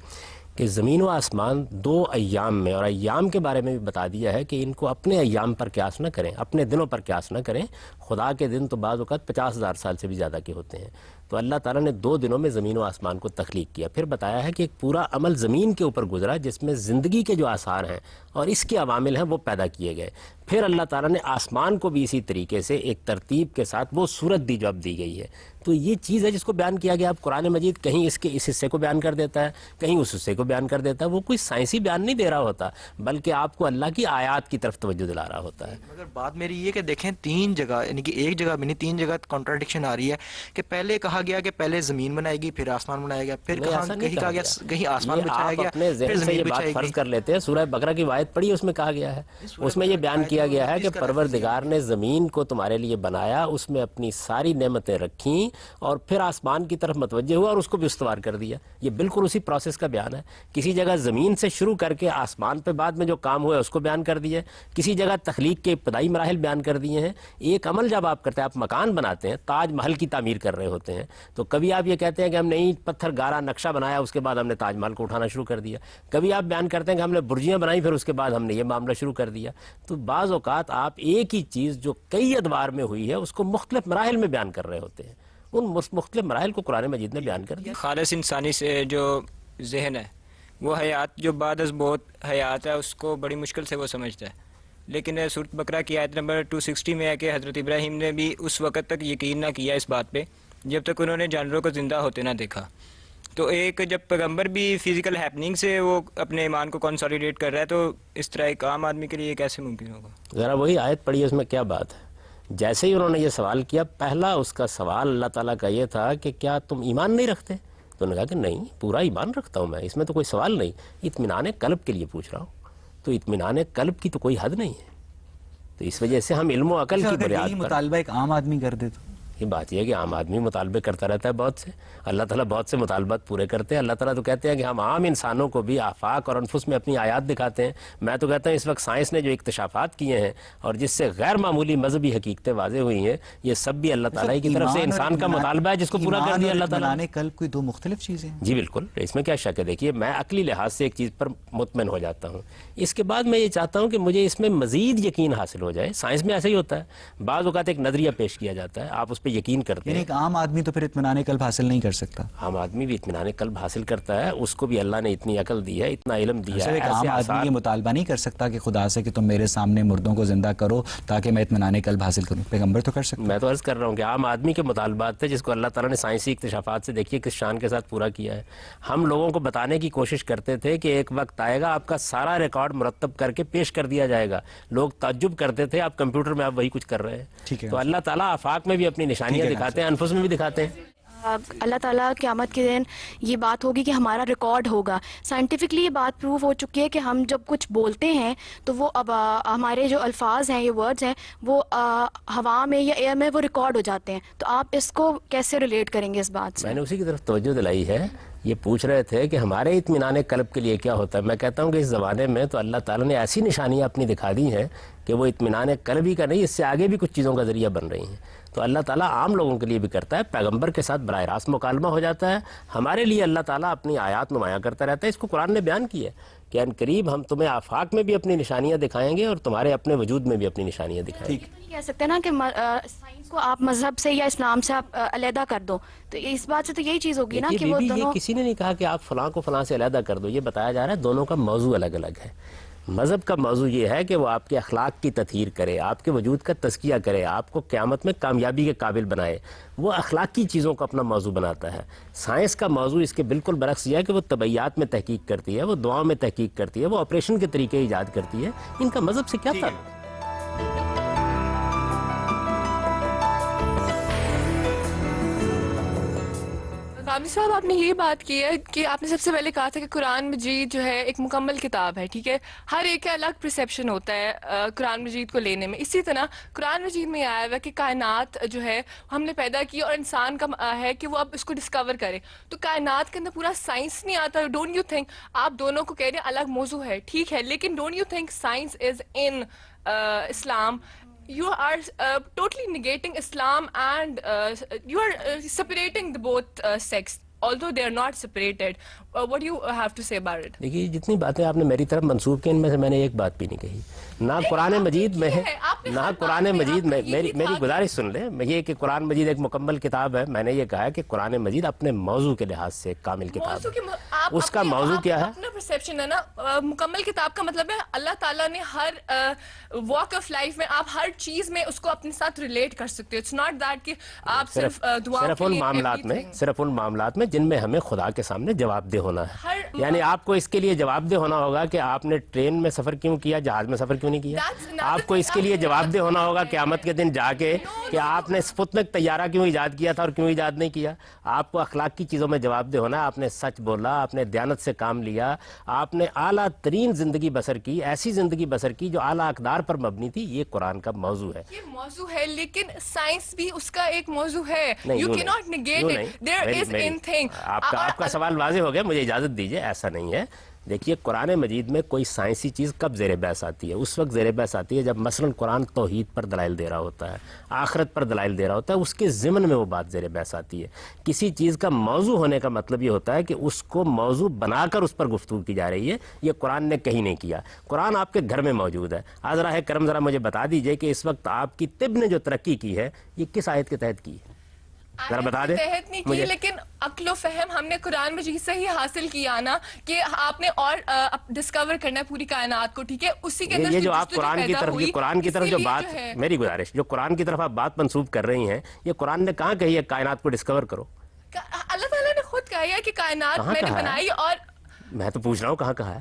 کہ زمین و آسمان 2 ایام میں، اور ایام کے بارے میں بھی بتا دیا ہے کہ ان کو اپنے ایام پر قیاس نہ کریں، اپنے دنوں پر قیاس نہ کریں. خدا کے دن تو بعض اوقات 50,000 سال سے بھی زیادہ کے ہوتے ہیں. تو اللہ تعالیٰ نے 2 دنوں میں زمین و آسمان کو تخلیق کیا. پھر بتایا ہے کہ ایک پورا عمل زمین کے اوپر گزرا جس میں زندگی کے جو آثار ہیں اور اس کے عوامل ہیں وہ پیدا کیے گئے. پھر اللہ تعالیٰ نے آسمان کو بھی اسی طریقے سے ایک ترتیب کے ساتھ وہ صورت دی جو اب دی گئی ہے. تو یہ چیز ہے جس کو بیان کیا گیا. اب قرآن مجید کہیں اس کے اس حصے کو بیان کر دیتا ہے، کہیں اس حصے کو بیان کر دیتا ہے. وہ کوئی سائنسی بیان نہیں دے رہا ہوتا، بلکہ آپ کو اللہ کی آیات کی طرف توجہ دلا رہا ہوتا ہے. مگر بات میری یہ کہ دیکھیں 3 جگہ، یعنی کہ ایک جگہ بھی نہیں 3 جگہ کانٹراڈکشن آ رہی ہے کہ پہلے کہا گیا کہ پہلے زمین بنائے گی پھر آسمان بنایا گیا، پھر کہیں کہا گیا کہیں آسمان بچھایا گیا، اپنے ذہن سے یہ بات فرض کر لیتے ہیں. سورہ بقرہ کی آیت پڑھی، اس میں کہا گیا ہے، اس میں یہ بیان کیا گیا ہے کہ پروردگار نے زمین کو تمہارے لیے بنایا، اس میں اپنی ساری نعمتیں رکھیں اور پھر آسمان کی طرف متوجہ ہوا اور اس کو بھی استوار کر دیا. یہ بالکل اسی پروسیس کا بیان ہے. کسی جگہ زمین سے شروع کر کے آسمان پہ بعد میں جو کام ہوا ہے اس کو بیان کر دیا، کسی جگہ تخلیق کے ابتدائی مراحل بیان کر دیے ہیں. ایک عمل جب آپ کرتے ہیں، آپ مکان بناتے ہیں، تاج محل کی تعمیر کر رہے ہوتے ہیں، تو کبھی آپ یہ کہتے ہیں کہ ہم نے اینٹ پتھر گارا نقشہ بنایا، اس کے بعد ہم نے تاج محل کو اٹھانا شروع کر دیا. کبھی آپ بیان کرتے ہیں کہ ہم نے برجیاں بنائی، پھر اس کے بعد ہم نے یہ معاملہ شروع کر دیا. تو بعض اوقات آپ ایک ہی چیز جو کئی ادوار میں ہوئی ہے اس کو مختلف مراحل میں بیان کر رہے ہوتے ہیں. ان مختلف مراحل کو قرآن مجید نے بیان کر دیا. خالص انسانی سے جو ذہن ہے، وہ حیات جو بعد از بہت حیات ہے، اس کو بڑی مشکل سے وہ سمجھتا ہے. لیکن سورۃ بقرہ کی آیت نمبر 260 میں ہے کہ حضرت ابراہیم نے بھی اس وقت تک یقین نہ کیا اس بات پہ جب تک انہوں نے جانوروں کو زندہ ہوتے نہ دیکھا. تو ایک جب پیغمبر بھی فزیکل ہیپننگ سے وہ اپنے ایمان کو کنسالیڈیٹ کر رہا ہے، تو اس طرح ایک عام آدمی کے لیے کیسے ممکن ہوگا؟ ذرا وہی آیت پڑھی، اس میں کیا بات ہے. جیسے ہی انہوں نے یہ سوال کیا، پہلا اس کا سوال اللہ تعالیٰ کا یہ تھا کہ کیا تم ایمان نہیں رکھتے؟ تو انہوں نے کہا کہ نہیں، پورا ایمان رکھتا ہوں میں، اس میں تو کوئی سوال نہیں، اطمینان قلب کے لیے پوچھ رہا ہوں. تو اطمینان قلب کی تو کوئی حد نہیں ہے. تو اس وجہ سے ہم علم و عقل کی بنیاد پر مطالبہ ایک عام آدمی کر دے تو یہ بات یہ ہے کہ عام آدمی مطالبے کرتا رہتا ہے بہت سے. اللہ تعالیٰ بہت سے مطالبات پورے کرتے ہیں. اللہ تعالیٰ تو کہتے ہیں کہ ہم عام انسانوں کو بھی آفاق اور انفس میں اپنی آیات دکھاتے ہیں. میں تو کہتا ہوں اس وقت سائنس نے جو اکتشافات کیے ہیں اور جس سے غیر معمولی مذہبی حقیقتیں واضح ہوئی ہیں, یہ سب بھی اللہ تعالیٰ کی طرف سے انسان کا مطالبہ ہے جس کو پورا کر دیا اللہ تعالیٰ نے. قلب کوئی دو مختلف چیزیں ہیں. جی بالکل, اس میں کیا شک ہے. دیکھیے میں عقلی لحاظ سے ایک چیز پر مطمئن ہو جاتا ہوں, اس کے بعد میں یہ چاہتا ہوں کہ مجھے اس میں مزید یقین حاصل ہو جائے. سائنس میں ایسا ہی ہوتا ہے, بعض اوقات ایک نظریہ پیش کیا جاتا ہے, آپ اس پہ یقین کرتے ہیں. ایک عام آدمی تو پھر اطمینان قلب حاصل نہیں کر سکتا. عام آدمی بھی اطمینان قلب حاصل کرتا ہے, اس کو بھی اللہ نے اتنی عقل دی ہے, اتنا علم دیا ہے. ایک عام آدمی یہ مطالبہ نہیں کر سکتا کہ خدا سے کہ تم میرے سامنے مردوں کو زندہ کرو تاکہ میں اطمینان قلب حاصل کروں. پیغمبر تو کر سکتا. میں تو عرض کر رہا ہوں کہ عام آدمی کے مطالبات تھے جس کو اللہ تعالیٰ نے سائنسی اکتشافات سے دیکھیے کس شان کے ساتھ پورا کیا ہے. ہم لوگوں کو بتانے کی کوشش کرتے تھے کہ ایک وقت آئے گا آپ کا سارا ریکارڈ مرتب کر کے پیش کر دیا جائے گا. لوگ تعجب کرتے تھے آپ کمپیوٹر میں آپ وہی کچھ کر رہے ہیں. تو اللہ تعالیٰ آفاق میں بھی اپنی نشانیاں دکھاتے ہیں, انفس میں بھی دکھاتے ہیں. اللہ تعالیٰ قیامت کے دن یہ بات ہوگی کہ ہمارا ریکارڈ ہوگا. سائنٹیفکلی یہ بات پروف ہو چکی ہے کہ ہم جب کچھ بولتے ہیں تو وہ اب ہمارے جو الفاظ ہیں, یہ ورڈز ہیں, وہ ہوا میں یا ایئر میں وہ ریکارڈ ہو جاتے ہیں. تو آپ اس کو کیسے ریلیٹ کریں گے اس بات سے؟ میں نے اسی کی طرف توجہ دلائی ہے. یہ پوچھ رہے تھے کہ ہمارے اطمینان قلب کے لیے کیا ہوتا ہے. میں کہتا ہوں کہ اس زمانے میں تو اللہ تعالیٰ نے ایسی نشانیاں اپنی دکھا دی ہیں کہ وہ اطمینان قلب ہی کا نہیں, اس سے آگے بھی کچھ چیزوں کا ذریعہ بن رہی ہیں. تو اللہ تعالیٰ عام لوگوں کے لیے بھی کرتا ہے, پیغمبر کے ساتھ براہ راست مکالمہ ہو جاتا ہے. ہمارے لیے اللہ تعالیٰ اپنی آیات نمایاں کرتا رہتا ہے. اس کو قرآن نے بیان کیا ہے کہ ان قریب ہم تمہیں آفاق میں بھی اپنی نشانیاں دکھائیں گے اور تمہارے اپنے وجود میں بھی اپنی نشانیاں دکھائیں گے. کہہ سکتے ہیں نا کہ سائنس کو آپ مذہب سے یا اسلام سے آپ علیحدہ کر دو, تو اس بات سے تو یہی چیز ہوگی نا کہ وہ دونوں. یہ کسی نے نہیں کہا کہ آپ فلاں کو فلاں سے علیحدہ کر دو, یہ بتایا جا رہا ہے دونوں کا موضوع الگ الگ ہے. مذہب کا موضوع یہ ہے کہ وہ آپ کے اخلاق کی تطہیر کرے, آپ کے وجود کا تزکیہ کرے, آپ کو قیامت میں کامیابی کے قابل بنائے. وہ اخلاقی چیزوں کو اپنا موضوع بناتا ہے. سائنس کا موضوع اس کے بالکل برعکس یہ ہے کہ وہ طبیعیات میں تحقیق کرتی ہے, وہ دعاؤں میں تحقیق کرتی ہے, وہ آپریشن کے طریقے ایجاد کرتی ہے. ان کا مذہب سے کیا تعلق؟ غامدی صاحب آپ نے یہ بات کی ہے کہ آپ نے سب سے پہلے کہا تھا کہ قرآن مجید جو ہے ایک مکمل کتاب ہے, ٹھیک ہے, ہر ایک کا الگ پرسیپشن ہوتا ہے قرآن مجید کو لینے میں. اسی طرح قرآن مجید میں آیا ہوا ہے کہ کائنات جو ہے ہم نے پیدا کی اور انسان کا ہے کہ وہ اب اس کو ڈسکور کرے. تو کائنات کے اندر پورا سائنس نہیں آتا. ڈونٹ یو تھنک, آپ دونوں کو کہہ رہے ہیں الگ موضوع ہے, ٹھیک ہے, لیکن don't you think science is in Islam? You are totally negating Islam and you are separating the both sects, although they are not separated. What do you have to say about it? دیکھیے جتنی باتیں آپ نے میری طرف منسوب کی ان میں سے میں نے ایک بات بھی نہیں کہی. نہ قرآن مجید میں ہے, نہ قرآن مجید میں, میری گزارش سن لیں. یہ کہ قرآن مجید ایک مکمل کتاب ہے, میں نے یہ کہا ہے کہ قرآن مجید اپنے موضوع کے لحاظ سے کامل کتاب ہے. اس کا موضوع کیا ہے؟ اپنا پرسیپشن ہے نا. مکمل کتاب کا مطلب ہے اللہ تعالیٰ نے ہر واک آف لائف میں آپ ہر چیز میں اس کو اپنے ساتھ ریلیٹ کر سکتے ہو. اٹس ناٹ دیٹ کہ آپ صرف صرف ان معاملات میں جن میں ہمیں خدا کے سامنے جواب دہ ہونا ہے. یعنی آپ کو اس کے لیے جواب دہ ہونا ہوگا کہ آپ نے ٹرین میں سفر کیوں کیا, جہاز میں سفر کیوں نہیں کیا. آپ کو اس کے لیے جواب دہ ہونا ہوگا قیامت کے دن جا کے کہ آپ نے سپوتنک طیارہ کیوں ایجاد کیا تھا اور کیوں ایجاد نہیں کیا. آپ کو اخلاق کی چیزوں میں جواب دہ ہونا ہے. آپ نے سچ بولا, آپ نے دیانت سے کام لیا, آپ نے اعلیٰ ترین زندگی بسر کی, ایسی زندگی بسر کی جو اعلیٰ اقدار پر مبنی تھی. یہ قرآن کا موضوع ہے. یہ موضوع ہے, لیکن سائنس بھی اس کا ایک موضوع ہے. You cannot negate it. There is in thing. آپ کا سوال واضح ہو گیا, مجھے اجازت دیجئے. ایسا نہیں ہے. دیکھیے قرآن مجید میں کوئی سائنسی چیز کب زیر بحث آتی ہے؟ اس وقت زیر بحث آتی ہے جب مثلا قرآن توحید پر دلائل دے رہا ہوتا ہے, آخرت پر دلائل دے رہا ہوتا ہے, اس کے ضمن میں وہ بات زیر بحث آتی ہے. کسی چیز کا موضوع ہونے کا مطلب یہ ہوتا ہے کہ اس کو موضوع بنا کر اس پر گفتگو کی جا رہی ہے. یہ قرآن نے کہیں نہیں کیا. قرآن آپ کے گھر میں موجود ہے. آذرا کرم ذرا مجھے بتا دیجئے کہ اس وقت آپ کی طب نے جو ترقی کی ہے یہ کس آیت کے تحت کی ہے؟ ذرا بتا دیں مجھے. لیکن عقل و فہم ہم نے قرآن مجید سے ہی حاصل کیا نا کہ آپ نے اور ڈسکور کرنا ہے پوری کائنات کو, ٹھیک ہے. اسی کے اندر یہ جو آپ قرآن کی طرف جو بات, میری گزارش, جو قرآن کی طرف آپ بات منسوب کر رہی ہیں, یہ قرآن نے کہاں کہی ہے کائنات کو ڈسکور کرو؟ اللہ تعالیٰ نے خود کہا ہے کہ کائنات میں نے بنائی. اور میں تو پوچھ رہا ہوں کہاں کہا ہے.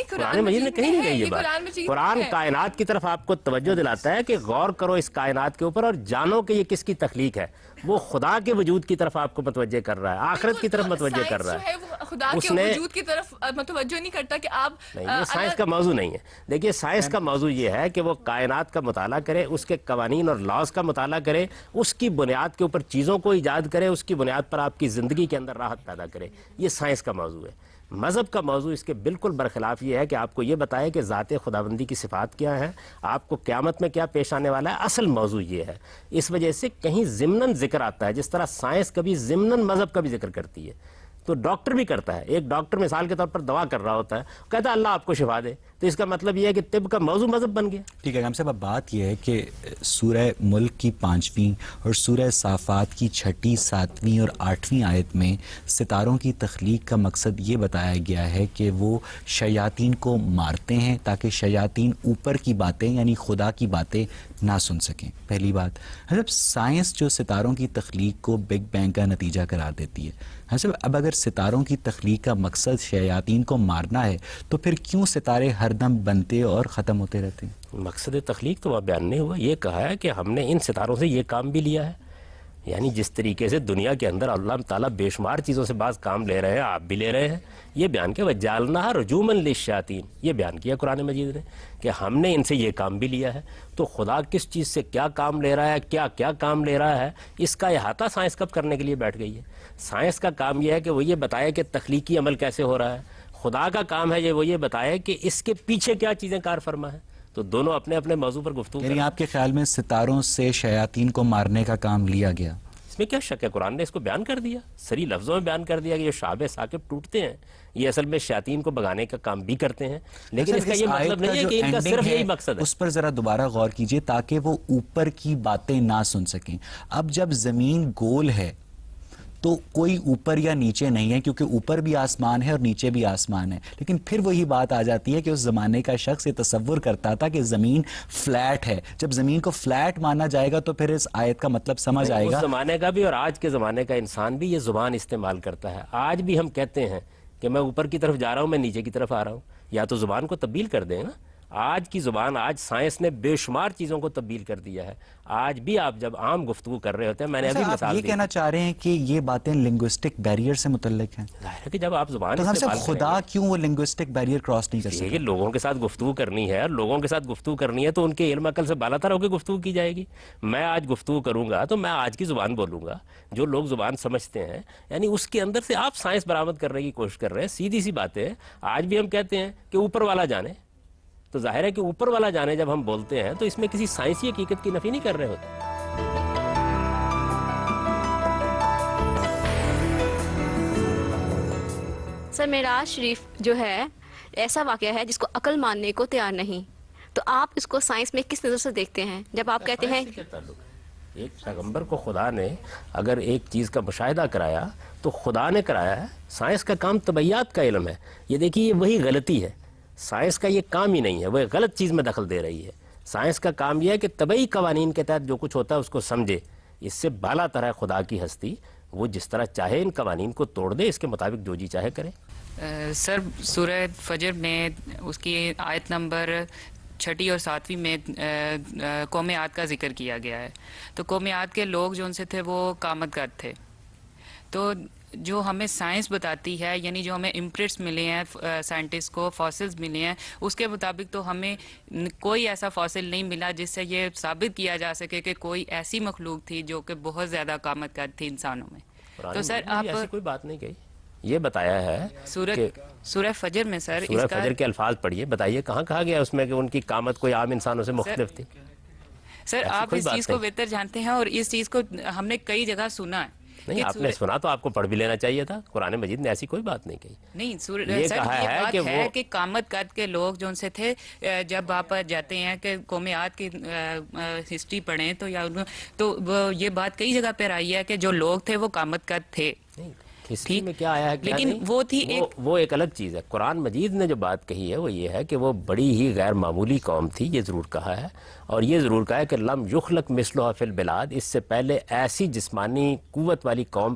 قرآن مجید نے کہیں نہیں کہی یہ بات. قرآن کائنات کی طرف آپ کو توجہ دلاتا ہے کہ غور کرو اس کائنات کے اوپر اور جانو کہ یہ کس کی تخلیق ہے. وہ خدا کے وجود کی طرف آپ کو متوجہ کر رہا ہے, آخرت کی طرف متوجہ کر رہا ہے. خدا کے وجود کی طرف متوجہ نہیں کرتا کہ آپ نہیں, یہ سائنس کا موضوع نہیں ہے. دیکھیے سائنس کا موضوع یہ ہے کہ وہ کائنات کا مطالعہ کرے, اس کے قوانین اور لاز کا مطالعہ کرے, اس کی بنیاد کے اوپر چیزوں کو ایجاد کرے, اس کی بنیاد پر آپ کی زندگی کے اندر راحت پیدا کرے. یہ سائنس کا موضوع ہے. مذہب کا موضوع اس کے بالکل برخلاف یہ ہے کہ آپ کو یہ بتائے کہ ذات خداوندی کی صفات کیا ہیں, آپ کو قیامت میں کیا پیش آنے والا ہے. اصل موضوع یہ ہے. اس وجہ سے کہیں ضمناً ذکر آتا ہے, جس طرح سائنس کبھی ضمناً مذہب کا بھی ذکر کرتی ہے, تو ڈاکٹر بھی کرتا ہے. ایک ڈاکٹر مثال کے طور پر دوا کر رہا ہوتا ہے, کہتا ہے اللہ آپ کو شفا دے, تو اس کا مطلب یہ ہے کہ طب کا موضوع مذہب بن گیا. ٹھیک ہے ہم صاحب, اب بات یہ ہے کہ سورہ ملک کی 5ویں اور سورہ صافات کی 6، 7ویں اور 8ویں آیت میں ستاروں کی تخلیق کا مقصد یہ بتایا گیا ہے کہ وہ شیاطین کو مارتے ہیں تاکہ شیاطین اوپر کی باتیں یعنی خدا کی باتیں نہ سن سکیں. پہلی بات. حضرت سائنس جو ستاروں کی تخلیق کو بگ بینگ کا نتیجہ قرار دیتی ہے, حضرت اب اگر ستاروں کی تخلیق کا مقصد شیاطین کو مارنا ہے تو پھر کیوں ستارے ہر دم بنتے اور ختم ہوتے رہتے ہیں؟ مقصد تخلیق تو وہاں بیان نہیں ہوا. یہ کہا ہے کہ ہم نے ان ستاروں سے یہ کام بھی لیا ہے. یعنی جس طریقے سے دنیا کے اندر اللہ تعالیٰ بے شمار چیزوں سے بعض کام لے رہے ہیں, آپ بھی لے رہے ہیں. یہ بیان کیا وجعلناہا رجوما للشیاطین, یہ بیان کیا قرآن مجید نے کہ ہم نے ان سے یہ کام بھی لیا ہے. تو خدا کس چیز سے کیا کام لے رہا ہے, کیا کیا کام لے رہا ہے, اس کا احاطہ سائنس کب کرنے کے لیے بیٹھ گئی ہے. سائنس کا کام یہ ہے کہ وہ یہ بتائے کہ تخلیقی عمل کیسے ہو رہا ہے. خدا کا کام ہے وہ یہ بتائے کہ اس کے پیچھے کیا چیزیں کار فرما ہے. تو دونوں اپنے اپنے موضوع پر گفتگو یعنی آپ کے خیال میں ستاروں سے شیاطین کو مارنے کا کام لیا گیا؟ اس میں کیا شک ہے, قرآن نے اس کو بیان کر دیا, صریح لفظوں میں بیان کر دیا کہ یہ شعب ثاقب ٹوٹتے ہیں, یہ اصل میں شیاطین کو بگانے کا کام بھی کرتے ہیں. لیکن اس کا یہ مطلب نہیں ہے کہ ان کا صرف یہی مقصد ہے. اس پر ذرا دوبارہ غور کیجئے تاکہ وہ اوپر کی باتیں نہ سن سکیں. اب جب زمین گول ہے تو کوئی اوپر یا نیچے نہیں ہے, کیونکہ اوپر بھی آسمان ہے اور نیچے بھی آسمان ہے. لیکن پھر وہی بات آ جاتی ہے کہ اس زمانے کا شخص یہ تصور کرتا تھا کہ زمین فلیٹ ہے. جب زمین کو فلیٹ مانا جائے گا تو پھر اس آیت کا مطلب سمجھ آئے گا. اس زمانے کا بھی اور آج کے زمانے کا انسان بھی یہ زبان استعمال کرتا ہے. آج بھی ہم کہتے ہیں کہ میں اوپر کی طرف جا رہا ہوں, میں نیچے کی طرف آ رہا ہوں. یا تو زبان کو تبدیل کر دیں نا. آج کی زبان, آج سائنس نے بے شمار چیزوں کو تبدیل کر دیا ہے. آج بھی آپ جب عام گفتگو کر رہے ہوتے ہیں, میں نے ابھی مثال دی, یہ کہنا چاہ رہے ہیں کہ یہ باتیں لنگوسٹک بیریئر سے متعلق ہیں. ظاہر ہے کہ جب آپ زبان تو ہم سے خدا کیوں وہ لنگوسٹک بیریئر کراس نہیں کر سکتے؟ کہ لوگوں کے ساتھ گفتگو کرنی ہے, اور لوگوں کے ساتھ گفتگو کرنی ہے تو ان کے علم عقل سے بالا تر ہو کے گفتگو کی جائے گی. میں آج گفتگو کروں گا تو میں آج کی زبان بولوں گا, جو لوگ زبان سمجھتے ہیں, یعنی اس کے اندر سے آپ سائنس برآمد کرنے کی کوشش کر رہے ہیں. سیدھی سی بات ہے. آج بھی ہم کہتے ہیں کہ اوپر والا جانے, تو ظاہر ہے کہ اوپر والا جانے جب ہم بولتے ہیں تو اس میں کسی سائنسی حقیقت کی نفی نہیں کر رہے ہوتے. سر معراج شریف جو ہے ایسا واقعہ ہے جس کو عقل ماننے کو تیار نہیں, تو آپ اس کو سائنس میں کس نظر سے دیکھتے ہیں جب آپ کہتے ہیں ایک پیغمبر کو خدا نے اگر ایک چیز کا مشاہدہ کرایا تو خدا نے کرایا ہے. سائنس کا کام طبیعیات کا علم ہے. یہ دیکھیے یہ وہی غلطی ہے. سائنس کا یہ کام ہی نہیں ہے, وہ غلط چیز میں دخل دے رہی ہے. سائنس کا کام یہ ہے کہ طبعی قوانین کے تحت جو کچھ ہوتا ہے اس کو سمجھے. اس سے بالا تر ہے خدا کی ہستی, وہ جس طرح چاہے ان قوانین کو توڑ دے, اس کے مطابق جو جی چاہے کرے. سر سورہ فجر میں اس کی آیت نمبر 6 اور 7 میں قوم عاد کا ذکر کیا گیا ہے. تو قوم عاد کے لوگ جو ان سے تھے وہ قامت گد تھے. تو جو ہمیں سائنس بتاتی ہے, یعنی جو ہمیں امپرنٹس ملے ہیں سائنٹسٹ کو, فاسلز ملے ہیں, اس کے مطابق تو ہمیں کوئی ایسا فاسل نہیں ملا جس سے یہ ثابت کیا جا سکے کہ کوئی ایسی مخلوق تھی جو کہ بہت زیادہ قامت قد تھی انسانوں میں. تو سر آپ ایسی کوئی بات نہیں کہی, یہ بتایا ہے سورہ فجر میں. سر سورہ فجر کے الفاظ پڑھیے, بتائیے کہاں کہا گیا اس میں کہ ان کی قامت کوئی عام انسانوں سے مختلف تھی. سر آپ اس چیز کو بہتر جانتے ہیں, اور اس چیز کو ہم نے کئی جگہ سنا ہے. نہیں, آپ نے سنا تو آپ کو پڑھ بھی لینا چاہیے تھا. قرآن مجید نے ایسی کوئی بات نہیں کہی. نہیں سر, یہ بات ہے کہ قامت قد کے لوگ جو ان سے تھے, جب آپ جاتے ہیں کہ قوم عاد کی ہسٹری پڑھیں تو یہ بات کئی جگہ پر آئی ہے کہ جو لوگ تھے وہ قامت قد تھے. ہسٹری میں کیا آیا ہے, لیکن وہ تھی وہ ایک الگ چیز ہے. قرآن مجید نے جو بات کہی ہے وہ یہ ہے کہ وہ بڑی ہی غیر معمولی قوم تھی, یہ ضرور کہا ہے. اور یہ ضرور کہا ہے کہ لم یخلق مثلھا فی البلاد, اس سے پہلے ایسی جسمانی قوت والی قوم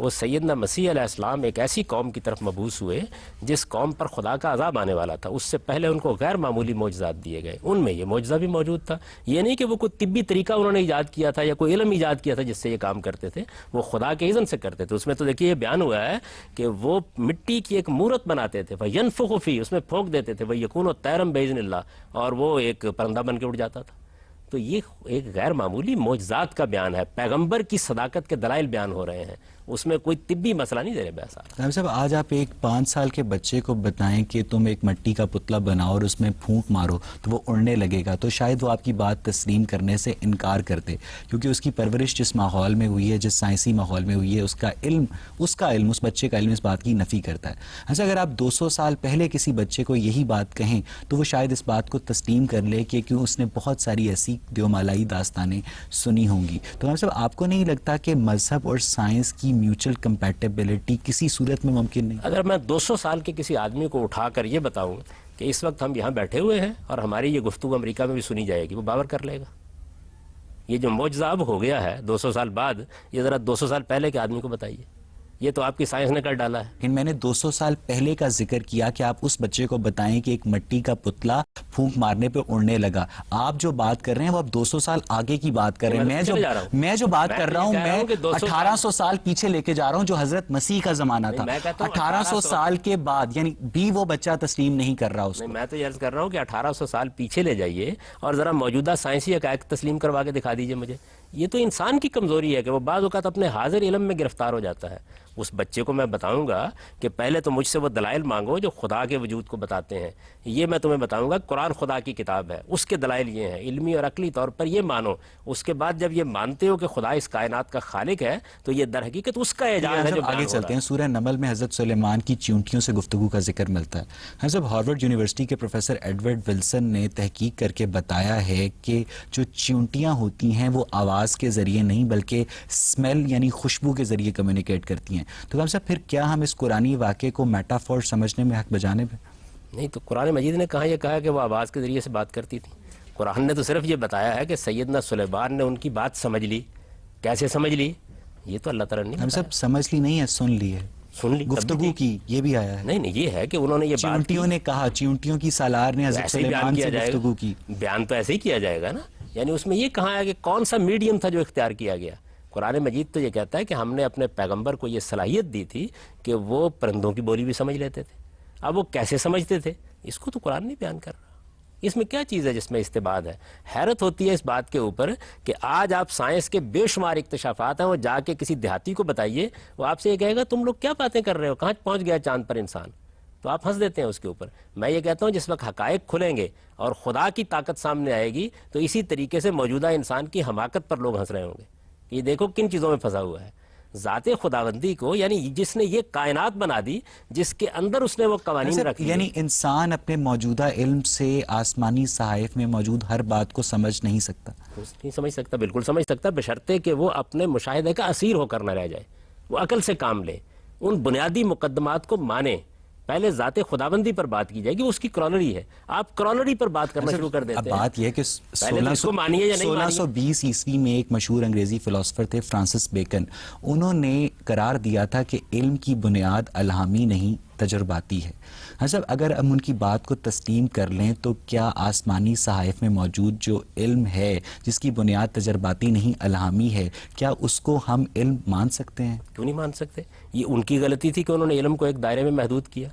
وہ سیدنا مسیح علیہ السلام ایک ایسی قوم کی طرف مبعوث ہوئے جس قوم پر خدا کا عذاب آنے والا تھا. اس سے پہلے ان کو غیر معمولی معجزات دیے گئے, ان میں یہ معجزہ بھی موجود تھا. یہ نہیں کہ وہ کوئی طبی طریقہ انہوں نے ایجاد کیا تھا یا کوئی علم ایجاد کیا تھا جس سے یہ کام کرتے تھے, وہ خدا کے اذن سے کرتے تھے. اس میں تو دیکھیے یہ بیان ہوا ہے کہ وہ مٹی کی ایک مورت بناتے تھے, فَيَنْفُخُ فِيهِ, اس میں پھونک دیتے تھے, وَيَكُونُ طَيْرًا بِإِذْنِ اللَّهِ, اور وہ ایک پرندہ بن کے اڑ جاتا تھا. تو یہ ایک غیر معمولی معجزات کا بیان ہے, پیغمبر کی صداقت کے دلائل بیان ہو رہے ہیں, اس میں کوئی طبی مسئلہ نہیں دے رہے بحث. صاحب آج آپ ایک 5 سال کے بچے کو بتائیں کہ تم ایک مٹی کا پتلا بناؤ اور اس میں پھونک مارو تو وہ اڑنے لگے گا, تو شاید وہ آپ کی بات تسلیم کرنے سے انکار کرتے, کیونکہ اس کی پرورش جس ماحول میں ہوئی ہے, جس سائنسی ماحول میں ہوئی ہے, اس کا علم اس بچے کا علم اس بات کی نفی کرتا ہے. ایسا اگر آپ 200 سال پہلے کسی بچے کو یہی بات کہیں تو وہ شاید اس بات کو تسلیم کر لے کہ کیوں اس نے بہت ساری ایسی دیومالائی داستانیں سنی ہوں گی. تو صاحب آپ کو نہیں لگتا کہ مذہب اور سائنس کی میوچل کمپیٹیبلٹی کسی صورت میں ممکن نہیں؟ اگر میں 200 سال کے کسی آدمی کو اٹھا کر یہ بتاؤں کہ اس وقت ہم یہاں بیٹھے ہوئے ہیں اور ہماری یہ گفتگو امریکہ میں بھی سنی جائے گی, وہ باور کر لے گا. یہ جو معجزہ اب ہو گیا ہے 200 سال بعد, یہ ذرا 200 سال پہلے کے آدمی کو بتائیے. یہ تو آپ کی سائنس نے کر ڈالا ہے. لیکن میں نے 200 سال پہلے کا ذکر کیا کہ آپ اس بچے کو بتائیں کہ ایک مٹی کا پتلا پھونک مارنے پہ اڑنے لگا. آپ جو بات کر رہے ہیں وہ اب 200 سال آگے کی بات کر رہے ہیں. میں جو بات کر رہا ہوں میں 1800 سال پیچھے لے کے جا رہا ہوں, جو حضرت مسیح کا زمانہ تھا. 1800 سال کے بعد یعنی بھی وہ بچہ تسلیم نہیں کر رہا اس کو. میں تو یہ عرض کر رہا ہوں کہ 1800 سال پیچھے لے جائیے اور ذرا موجودہ سائنسی حقائق تسلیم کروا کے دکھا دیجئے مجھے. یہ تو انسان کی کمزوری ہے کہ وہ بعض اوقات اپنے حاضر علم میں گرفتار ہو جاتا ہے. اس بچے کو میں بتاؤں گا کہ پہلے تو مجھ سے وہ دلائل مانگو جو خدا کے وجود کو بتاتے ہیں. یہ میں تمہیں بتاؤں گا قرآن خدا کی کتاب ہے, اس کے دلائل یہ ہیں, علمی اور عقلی طور پر یہ مانو. اس کے بعد جب یہ مانتے ہو کہ خدا اس کائنات کا خالق ہے تو یہ در حقیقت اس کا اعجاز ہے جو آگے چلتے ہیں. سورہ نمل میں حضرت سلیمان کی چیونٹیوں سے گفتگو کا ذکر ملتا ہے. حضرت ہارورڈ یونیورسٹی کے پروفیسر ایڈورڈ ولسن نے تحقیق کر کے بتایا ہے کہ جو چیونٹیاں ہوتی ہیں وہ آواز کے ذریعے نہیں بلکہ اسمیل یعنی خوشبو کے ذریعے کمیونیکیٹ کرتی ہیں. تو صاحب پھر کیا ہم اس قرآنی واقعے کو میٹافور سمجھنے میں حق بجانب ہیں؟ نہیں, تو قرآن مجید نے کہاں یہ کہا کہ وہ آواز کے ذریعے سے بات کرتی تھی. قرآن نے تو صرف یہ بتایا ہے کہ سیدنا سلیمان نے ان کی بات سمجھ لی. کیسے سمجھ لی یہ تو اللہ تعالیٰ نے ہم سب سمجھ لی نہیں ہے, سن لی ہے, سن لی, گفتگو کی, یہ بھی آیا ہے. نہیں یہ ہے کہ انہوں نے یہ چیونٹیوں نے کہا, چیونٹیوں کی سالار نے حضرت سلیمان سے گفتگو کی. بیان تو ایسے ہی کیا جائے گا نا, یعنی اس میں یہ کہا ہے کہ کون سا میڈیم تھا جو اختیار کیا گیا. قرآن مجید تو یہ کہتا ہے کہ ہم نے اپنے پیغمبر کو یہ صلاحیت دی تھی کہ وہ پرندوں کی بولی بھی سمجھ لیتے تھے. اب وہ کیسے سمجھتے تھے اس کو تو قرآن نہیں بیان کر رہا. اس میں کیا چیز ہے جس میں استباد ہے؟ حیرت ہوتی ہے اس بات کے اوپر کہ آج آپ سائنس کے بے شمار اکتشافات ہیں, وہ جا کے کسی دیہاتی کو بتائیے, وہ آپ سے یہ کہے گا تم لوگ کیا باتیں کر رہے ہو, کہاں پہنچ گیا چاند پر انسان. تو آپ ہنس دیتے ہیں اس کے اوپر. میں یہ کہتا ہوں جس وقت حقائق کھلیں گے اور خدا کی طاقت سامنے آئے گی تو اسی طریقے سے موجودہ انسان کی حماقت پر لوگ ہنس رہے ہوں گے. یہ دیکھو کن چیزوں میں پھنسا ہوا ہے. ذات خداوندی کو, یعنی جس نے یہ کائنات بنا دی, جس کے اندر اس نے وہ قوانین رکھ یعنی انسان اپنے موجودہ علم سے آسمانی صحائف میں موجود ہر بات کو سمجھ نہیں سکتا. نہیں سمجھ سکتا, بالکل سمجھ سکتا, بشرطے کہ وہ اپنے مشاہدے کا اسیر ہو کر نہ رہ جائے, وہ عقل سے کام لے, ان بنیادی مقدمات کو مانے. پہلے ذات خداوندی پر بات کی جائے گی, اس کی کرالری ہے, آپ کرالری پر بات کرنا شروع کر دیتے ہیں. اب بات یہ ہے کہ 1620 عیسوی میں ایک مشہور انگریزی فلسفر تھے فرانسس بیکن, انہوں نے قرار دیا تھا کہ علم کی بنیاد الہامی نہیں تجرباتی ہے. حضرت اگر ہم ان کی بات کو تسلیم کر لیں تو کیا آسمانی صحائف میں موجود جو علم ہے جس کی بنیاد تجرباتی نہیں الہامی ہے, کیا اس کو ہم علم مان سکتے ہیں؟ کیوں نہیں مان سکتے؟ یہ ان کی غلطی تھی کہ انہوں نے علم کو ایک دائرے میں محدود کیا.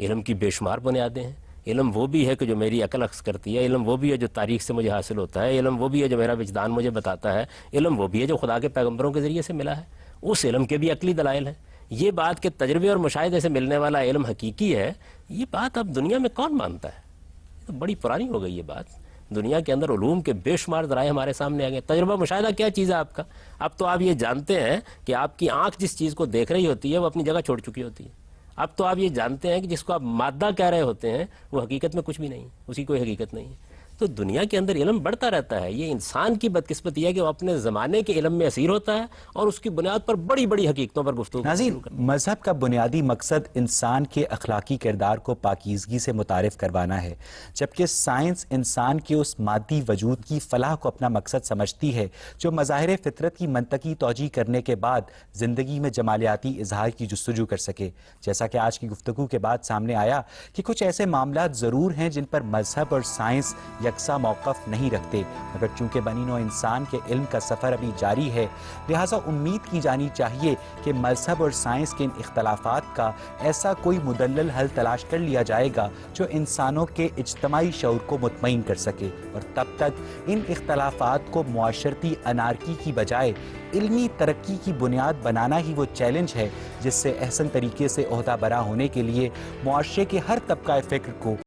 علم کی بے شمار بنیادیں ہیں. علم وہ بھی ہے کہ جو میری عقل اخذ کرتی ہے, علم وہ بھی ہے جو تاریخ سے مجھے حاصل ہوتا ہے, علم وہ بھی ہے جو میرا وجدان مجھے بتاتا ہے, علم وہ بھی ہے جو خدا کے پیغمبروں کے ذریعے سے ملا ہے. اس علم کے بھی عقلی دلائل ہیں. یہ بات کہ تجربے اور مشاہدے سے ملنے والا علم حقیقی ہے, یہ بات اب دنیا میں کون مانتا ہے؟ تو بڑی پرانی ہو گئی یہ بات. دنیا کے اندر علوم کے بے شمار ذرائع ہمارے سامنے آ گئے. تجربہ مشاہدہ کیا چیز ہے آپ کا؟ اب تو آپ یہ جانتے ہیں کہ آپ کی آنکھ جس چیز کو دیکھ رہی ہوتی ہے وہ اپنی جگہ چھوڑ چکی ہوتی ہے. اب تو آپ یہ جانتے ہیں کہ جس کو آپ مادہ کہہ رہے ہوتے ہیں وہ حقیقت میں کچھ بھی نہیں, اس کی کوئی حقیقت نہیں ہے. تو دنیا کے اندر علم بڑھتا رہتا ہے. یہ انسان کی بدقسمتی ہے کہ وہ اپنے زمانے کے علم میں اسیر ہوتا ہے اور اس کی بنیاد پر بڑی بڑی حقیقتوں پر گفتگو. ناظرین، مذہب کا بنیادی مقصد انسان کے اخلاقی کردار کو پاکیزگی سے متعارف کروانا ہے، جبکہ سائنس انسان کے اس مادی وجود کی فلاح کو اپنا مقصد سمجھتی ہے جو مظاہر فطرت کی منطقی توجیہ کرنے کے بعد زندگی میں جمالیاتی اظہار کی جستجو کر سکے. جیسا کہ آج کی گفتگو کے بعد سامنے آیا کہ کچھ ایسے معاملات ضرور ہیں جن پر مذہب اور سائنس یکساں موقف نہیں رکھتے، مگر چونکہ بنی نوع انسان کے علم کا سفر ابھی جاری ہے، لہٰذا امید کی جانی چاہیے کہ مذہب اور سائنس کے ان اختلافات کا ایسا کوئی مدلل حل تلاش کر لیا جائے گا جو انسانوں کے اجتماعی شعور کو مطمئن کر سکے. اور تب تک ان اختلافات کو معاشرتی انارکی کی بجائے علمی ترقی کی بنیاد بنانا ہی وہ چیلنج ہے جس سے احسن طریقے سے عہدہ برا ہونے کے لیے معاشرے کے ہر طبقہ فکر کو